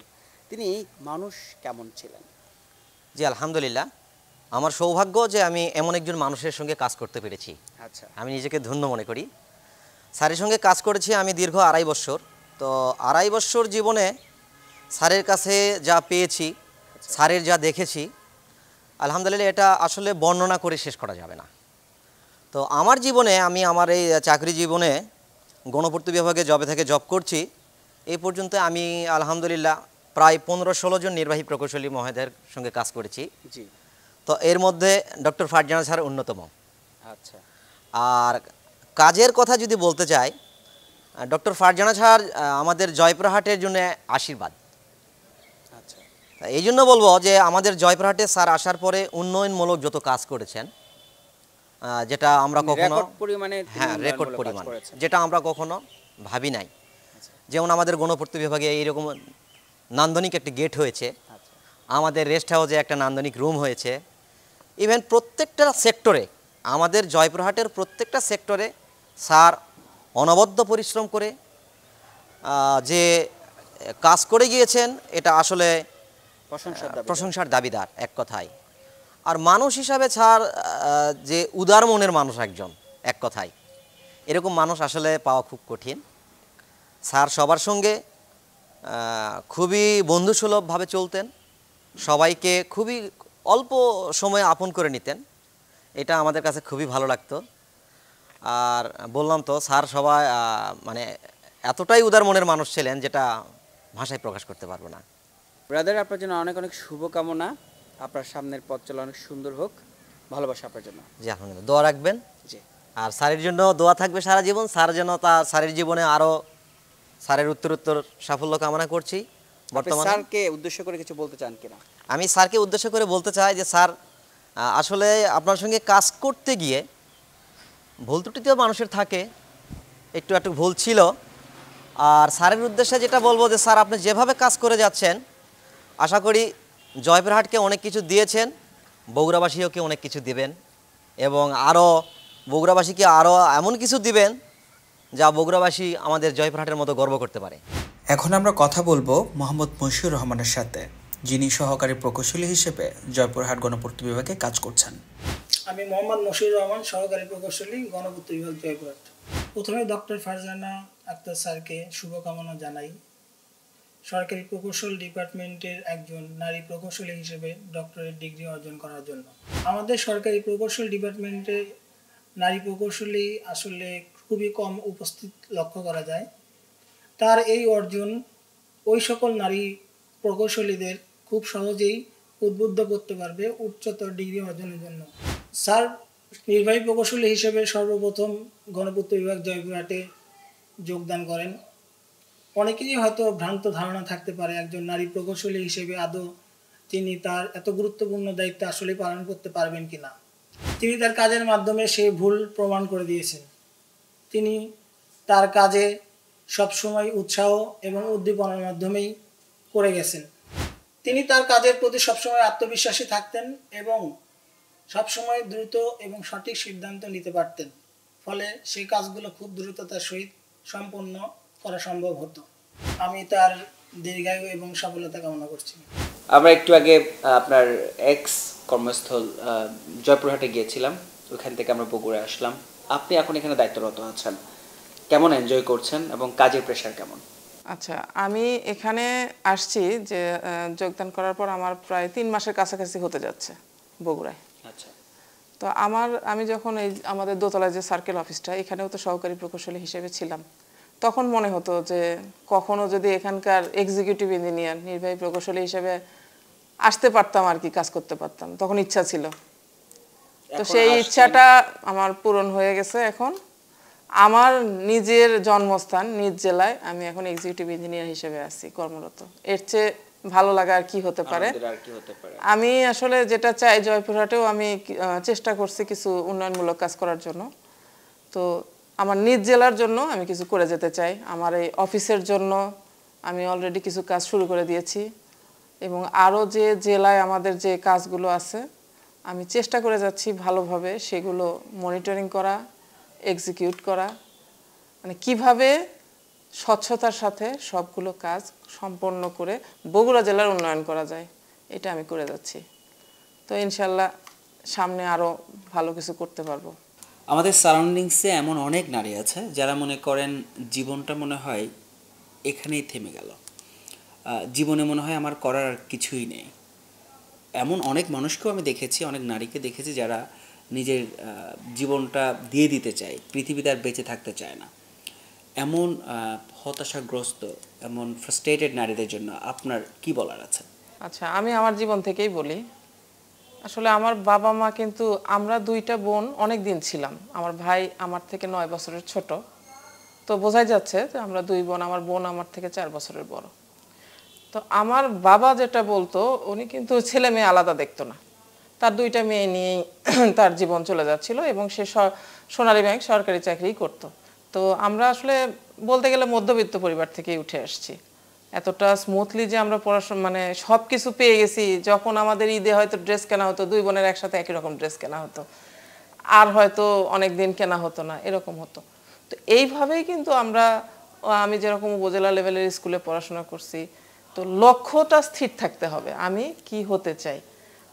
তিনি মানুষ কেমন ছিলেন? জি আলহামদুলিল্লাহ, আমার সৌভাগ্য যে আমি এমন একজন মানুষের সঙ্গে কাজ করতে পেরেছি। আচ্ছা, আমি নিজেকে ধন্য মনে করি। স্যারের সঙ্গে কাজ করেছি আমি দীর্ঘ 2.5 বছর। তো 2.5 বছর জীবনে স্যারের কাছে যা পেয়েছি, স্যারের যা দেখেছি, আলহামদুলিল্লাহ এটা আসলে বর্ণনা করে শেষ করা যাবে না। তো আমার জীবনে আমি আমার এই চাকরি জীবনে গণপূর্ত বিভাগে জবে থেকে জব করছি, এই পর্যন্ত আমি আলহামদুলিল্লাহ প্রায় 15-16 জন নির্বাহী প্রকৌশলী মহোদয়ের সঙ্গে কাজ করেছি। জি, তো এর মধ্যে ডক্টর ফারজানা স্যার অন্যতম। আচ্ছা, আর কাজের কথা যদি বলতে চাই, ডক্টর ফারজানা স্যার আমাদের জয়পুরহাটের জন্য আশীর্বাদ। আচ্ছা। এই জন্য বলবো যে আমাদের জয়পুরহাটে স্যার আসার পরে উন্নয়নমূলক যত কাজ করেছেন, যেটা আমরা কখনো রেকর্ড পরিমাণে তিনি হ্যাঁ রেকর্ড উন্নয়নমূলক কাজ পরিমাণ, করেছেন। যেটা আমরা কখনো ভাবি নাই। যেমন আমাদের গণপূর্ত বিভাগে এইরকম নান্দনিক একটি গেট হয়েছে, আচ্ছা, আমাদের রেস্ট হাউসে একটা নান্দনিক রুম হয়েছে। ইভেন প্রত্যেকটা সেক্টরে, আমাদের জয়পুরহাটের প্রত্যেকটা সেক্টরে স্যার অনবদ্য পরিশ্রম করে যে কাজ করে গিয়েছেন, এটা আসলে প্রশংসার দাবিদার এক কথায়। আর মানুষ হিসাবে স্যার যে উদার মনের মানুষ একজন, এক কথায় এরকম মানুষ আসলে পাওয়া খুব কঠিন। স্যার সবার সঙ্গে খুবই বন্ধুসুলভভাবে চলতেন, সবাইকে খুবই অল্প সময়ে আপন করে নিতেন, এটা আমাদের কাছে খুবই ভালো লাগতো। আর বললাম তো স্যার সবাই মানে এতটাই উদার মনের মানুষ ছিলেন যেটা ভাষায় প্রকাশ করতে পারবো না। ব্রাদার, আপনার জন্য অনেক অনেক শুভকামনা। আপনার সামনের পথ চলা অনেক সুন্দর হোক। ভালোবাসা আপনার জন্য। জি আলহামদুলিল্লাহ, দোয়া রাখবেন। জি, আর স্যারের জন্য দোয়া থাকবে সারা জীবন। স্যার যেন স্যারের জীবনে আরও স্যারের উত্তরোত্তর সাফল্য কামনা করছি। আপনি বর্তমানে স্যারকে উদ্দেশ্য করে কিছু বলতে চান কিনা? আমি স্যারকে উদ্দেশ্য করে বলতে চাই যে স্যার আসলে আপনার সঙ্গে কাজ করতে গিয়ে ভুল ত্রুটিতেও মানুষের থাকে, একটু একটু ভুল ছিল। আর স্যারের উদ্দেশ্যে যেটা বলবো যে স্যার আপনি যেভাবে কাজ করে যাচ্ছেন, আশা করি জয়পুরহাটকে অনেক কিছু দিয়েছেন, বগুড়াবাসীকে অনেক কিছু দিবেন, এবং আরও বগুড়াবাসীকে আরও এমন কিছু দিবেন যা বগুড়াবাসী আমাদের জয়পুরহাটের মতো গর্ব করতে পারে। এখন আমরা কথা বলবো মোহাম্মদ মশিউর রহমানের সাথে, যিনি সহকারী প্রকৌশলী হিসেবে জয়পুরহাট গণপূর্ত বিভাগে কাজ করছেন। আমি মোহাম্মদ মশিউর রহমান, সহকারী প্রকৌশলী, গণপূর্ত বিভাগ, জয়পুরহাট। প্রথমে ডক্টর ফারজানা আক্তার স্যারকে শুভকামনা জানাই। সরকারি প্রকৌশল ডিপার্টমেন্টের একজন নারী প্রকৌশলী হিসেবে ডক্টরেট ডিগ্রি অর্জন করার জন্য। আমাদের সরকারি প্রকৌশল ডিপার্টমেন্টে নারী প্রকৌশলী আসলে খুবই কম উপস্থিত লক্ষ্য করা যায়। তার এই অর্জন ওই সকল নারী প্রকৌশলীদের খুব সহজেই উদ্বুদ্ধ করতে পারবে উচ্চতর ডিগ্রি অর্জনের জন্য। স্যার নির্বাহী প্রকৌশলী হিসেবে সর্বপ্রথম গণপূর্ত বিভাগ জয়পুরহাটে যোগদান করেন। অনেকেরই হয়তো ভ্রান্ত ধারণা থাকতে পারে একজন নারী প্রকৌশলী হিসেবে আদৌ তিনি তার এত গুরুত্বপূর্ণ দায়িত্ব আসলে পালন করতে পারবেন কিনা। তিনি তার কাজের মাধ্যমে সেই ভুল প্রমাণ করে দিয়েছেন। তিনি তার কাজে সবসময় উৎসাহ এবং উদ্দীপনার মাধ্যমেই করে গেছেন। তিনি তার কাজের প্রতি সবসময় আত্মবিশ্বাসী থাকতেন এবং সবসময় দ্রুত এবং সঠিক সিদ্ধান্ত নিতে পারতেন, ফলে সেই কাজগুলো খুব দ্রুততার সহিত সম্পন্ন করা সম্ভব হতো। আমি তার দীর্ঘায়ু এবং সফলতা কামনা করছি। আমরা একটু আগে আপনার এক্স কর্মস্থল জয়পুরহাটে গিয়েছিলাম, ওখান থেকে আমরা বগুড়ায় আসলাম। আপনি এখন এখানে দায়িত্বরত আছেন, কেমন এনজয় করছেন এবং কাজের প্রেশার কেমন? আচ্ছা, আমি এখানে আসছি যে যোগদান করার পর আমার প্রায় 3 মাসের কাছাকাছি হতে যাচ্ছে বগুড়ায়। আচ্ছা, তো আমি যখন এই আমাদের দোতলায় যে সার্কেল অফিসটা, এখানেও তো সহকারী প্রকৌশলী হিসেবে ছিলাম, তখন মনে হতো যে কখনো যদি এখানকার এক্সিকিউটিভ ইঞ্জিনিয়ার নির্বাহী প্রকৌশলী হিসেবে আসতে পারতাম আর কি, কাজ করতে পারতাম, তখন ইচ্ছা ছিল। তো সেই ইচ্ছাটা আমার পূরণ হয়ে গেছে। এখন আমার নিজের জন্মস্থান নিজ জেলায় আমি এখন এক্সিকিউটিভ ইঞ্জিনিয়ার হিসেবে আছি কর্মরত। এর চেয়ে ভালো লাগা আর কি হতে পারে। আমি আসলে যেটা চাই, জয়পুরহাটেও আমি চেষ্টা করছি কিছু উন্নয়নমূলক কাজ করার জন্য। তো আমার নিজ জেলার জন্য আমি কিছু করে যেতে চাই। আমার এই অফিসের জন্য আমি অলরেডি কিছু কাজ শুরু করে দিয়েছি, এবং আরও যে জেলায় আমাদের যে কাজগুলো আছে আমি চেষ্টা করে যাচ্ছি ভালোভাবে সেগুলো মনিটরিং করা, এক্সিকিউট করা মানে কিভাবে স্বচ্ছতার সাথে সবগুলো কাজ সম্পন্ন করে বগুড়া জেলার উন্নয়ন করা যায়, এটা আমি করে যাচ্ছি। তো ইনশাল্লাহ সামনে আরও ভালো কিছু করতে পারবো। আমাদের সারাউন্ডিংসে এমন অনেক নারী আছে যারা মনে করেন জীবনটা মনে হয় এখানেই থেমে গেল, জীবনে মনে হয় আমার করার আর কিছুই নেই। এমন অনেক মানুষকেও আমি দেখেছি, অনেক নারীকে দেখেছি যারা নিজের জীবনটা দিয়ে দিতে চায়, পৃথিবীতে আর বেঁচে থাকতে চায় না। এমন হতাশাগ্রস্ত, এমন ফ্রাস্ট্রেটেড নারীদের জন্য আপনার কি বলার আছে? আচ্ছা, আমি আমার জীবন থেকেই বলি। আসলে আমার বাবা মা কিন্তু, আমরা দুইটা বোন অনেক দিন ছিলাম। আমার ভাই আমার থেকে 9 বছরের ছোট, তো বোঝাই যাচ্ছে যে আমরা দুই বোন। আমার বোন আমার থেকে 4 বছরের বড়। তো আমার বাবা যেটা বলতো, উনি কিন্তু ছেলে মেয়ে আলাদা দেখতো না। তার দুইটা মেয়ে নিয়েই তার জীবন চলে যাচ্ছিল এবং সে সোনালী ব্যাংক সরকারি চাকরি করতো। তো আমরা আসলে বলতে গেলে মধ্যবিত্ত পরিবার থেকেই উঠে আসছি। এতটা স্মুথলি যে আমরা পড়াশোনা মানে সব কিছু পেয়ে গেছি, যখন আমাদের ঈদে হয়তো ড্রেস কেনা হতো, দুই বোনের একসাথে একই রকম ড্রেস কেনা হতো, আর হয়তো অনেক দিন কেনা হতো না, এরকম হতো। তো এইভাবেই কিন্তু আমি যেরকম উপজেলা লেভেলের স্কুলে পড়াশোনা করছি, তো লক্ষ্যটা স্থির থাকতে হবে, আমি কি হতে চাই।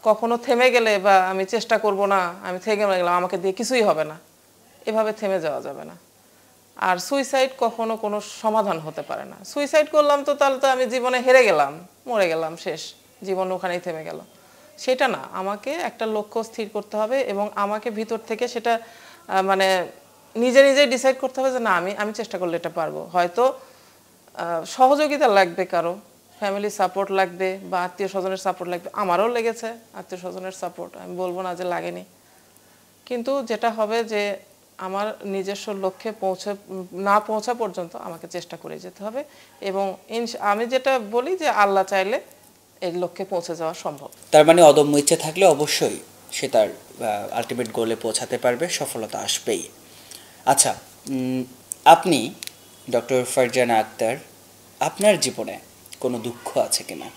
কখনো থেমে গেলে বা আমি চেষ্টা করব না, আমি থেমে গেলাম, আমাকে দিয়ে কিছুই হবে না, এভাবে থেমে যাওয়া যাবে না। আর সুইসাইড কখনো কোনো সমাধান হতে পারে না। সুইসাইড করলাম তো তাহলে তো আমি জীবনে হেরে গেলাম, মরে গেলাম, শেষ, জীবন ওখানেই থেমে গেল, সেটা না। আমাকে একটা লক্ষ্য স্থির করতে হবে এবং আমাকে ভিতর থেকে সেটা মানে নিজে নিজে ডিসাইড করতে হবে যে না, আমি চেষ্টা করলে এটা পারবো। হয়তো সহযোগিতা লাগবে, কারো ফ্যামিলি সাপোর্ট লাগবে বা আত্মীয় স্বজনের সাপোর্ট লাগবে। আমারও লেগেছে আত্মীয় স্বজনের সাপোর্ট, আমি বলবো না যে লাগেনি। কিন্তু যেটা হবে যে আমার নিজস্ব লক্ষ্যে পৌঁছা পর্যন্ত আমাকে চেষ্টা করে যেতে হবে। এবং আমি যেটা বলি যে আল্লাহ চাইলে এই লক্ষ্যে পৌঁছে যাওয়া সম্ভব। তার মানে অদম্য ইচ্ছে থাকলে অবশ্যই সে তার আলটিমেট গোলে পৌঁছাতে পারবে, সফলতা আসবেই। আচ্ছা, আপনি ডক্টর ফারজানা আক্তার, আপনার জীবনে কোনো দুঃখ আছে কিনা,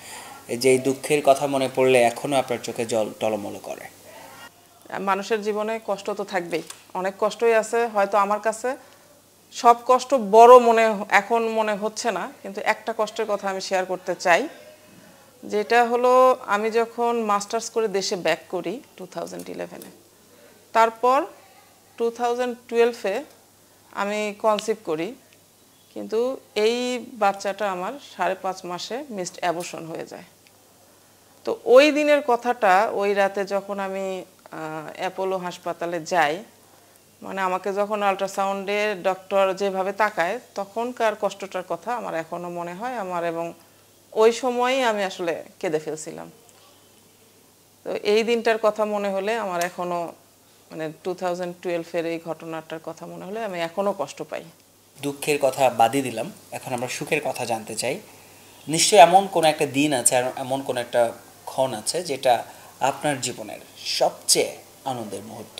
যে এই দুঃখের কথা মনে পড়লে এখনো আপনার চোখে জল টলমল করে? মানুষের জীবনে কষ্ট তো থাকবেই, অনেক কষ্টই আছে। হয়তো আমার কাছে সব কষ্ট বড় এখন মনে হচ্ছে না, কিন্তু একটা কষ্টের কথা আমি শেয়ার করতে চাই। যেটা হলো, আমি যখন মাস্টার্স করে দেশে ব্যাক করি 2011-এ, তারপর 2012-এ আমি কনসিভ করি, কিন্তু এই বাচ্চাটা আমার 5.5 মাসে মিসড অ্যাবর্শন হয়ে যায়। তো ওই দিনের কথাটা, ওই রাতে যখন আমি অ্যাপোলো হাসপাতালে যাই, মানে আমাকে যখন আল্ট্রাসাউন্ডে ডক্টর যেভাবে তাকায়, তখনকার কষ্টটার কথা আমার এখনো মনে হয় আমার, এবং ওই সময়ই আমি আসলে কেঁদে ফেলছিলাম। তো এই দিনটার কথা মনে হলে আমার এখনো, মানে 2012-এর এই ঘটনাটার কথা মনে হলে আমি এখনো কষ্ট পাই। দুঃখের কথা বাদই দিলাম, এখন আমরা সুখের কথা জানতে চাই। নিশ্চয়ই এমন কোনো একটা দিন আছে, আর এমন কোনো একটা ক্ষণ আছে যেটা আপনার জীবনের সবচেয়ে আনন্দের মুহূর্ত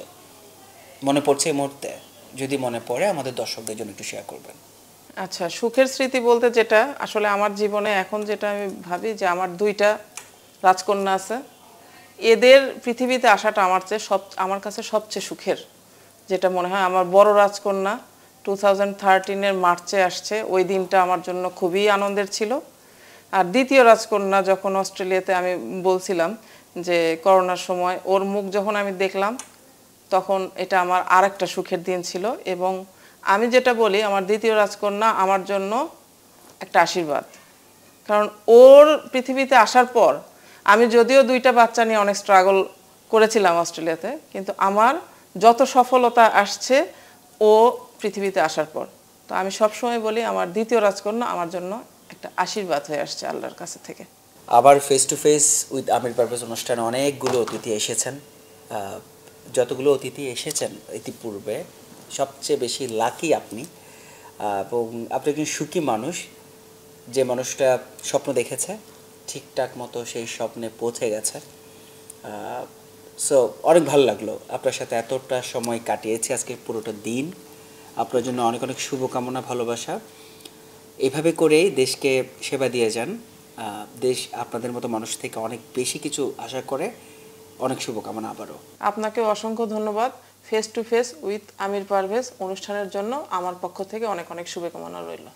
মনে পড়ছে এই মুহূর্তে? যদি মনে পড়ে আমাদের দর্শকদের জন্য একটু শেয়ার করবেন। আচ্ছা, সুখের স্মৃতি বলতে যেটা আসলে আমার জীবনে এখন যেটা আমি ভাবি যে আমার 2টা রাজকন্যা আছে, এদের পৃথিবীতে আসাটা আমার কাছে সবচেয়ে সুখের। যেটা মনে হয়, আমার বড় রাজকন্যা 2013-এর মার্চে আসছে, ওই দিনটা আমার জন্য খুবই আনন্দের ছিল। আর দ্বিতীয় রাজকন্যা যখন অস্ট্রেলিয়াতে, আমি বলছিলাম যে করোনার সময় ওর মুখ যখন আমি দেখলাম, তখন এটা আমার আরেকটা সুখের দিন ছিল। এবং আমি যেটা বলি, আমার দ্বিতীয় রাজকন্যা আমার জন্য একটা আশীর্বাদ। কারণ ওর পৃথিবীতে আসার পর আমি যদিও 2টা বাচ্চা নিয়ে অনেক স্ট্রাগল করেছিলাম অস্ট্রেলিয়াতে, কিন্তু আমার যত সফলতা আসছে ও পৃথিবীতে আসার পর। তো আমি সবসময় বলি, আমার দ্বিতীয় রাজকন্যা আমার জন্য একটা আশীর্বাদ হয়ে আসছে আল্লাহর কাছে থেকে। আবার ফেস টু ফেস উইথ আমির পারভেজ অনুষ্ঠানে অনেকগুলো অতিথি এসেছেন। যতগুলো অতিথি এসেছেন ইতিপূর্বে, সবচেয়ে বেশি লাকি আপনি, এবং আপনি একজন সুখী মানুষ, যে মানুষটা স্বপ্ন দেখেছে ঠিকঠাক মতো সেই স্বপ্নে পৌঁছে গেছে। সো অনেক ভালো লাগলো আপনার সাথে এতটা সময় কাটিয়েছি, আজকের পুরোটা দিন। আপনার জন্য অনেক অনেক শুভকামনা, ভালোবাসা। এভাবে করেই দেশকে সেবা দিয়ে যান। দেশ আপনাদের মতো মানুষ থেকে অনেক বেশি কিছু আশা করে। অনেক শুভকামনা আবারও। আপনাকে অসংখ্য ধন্যবাদ। ফেস টু ফেস উইথ আমির পারভেজ অনুষ্ঠানের জন্য আমার পক্ষ থেকে অনেক অনেক শুভকামনা রইল।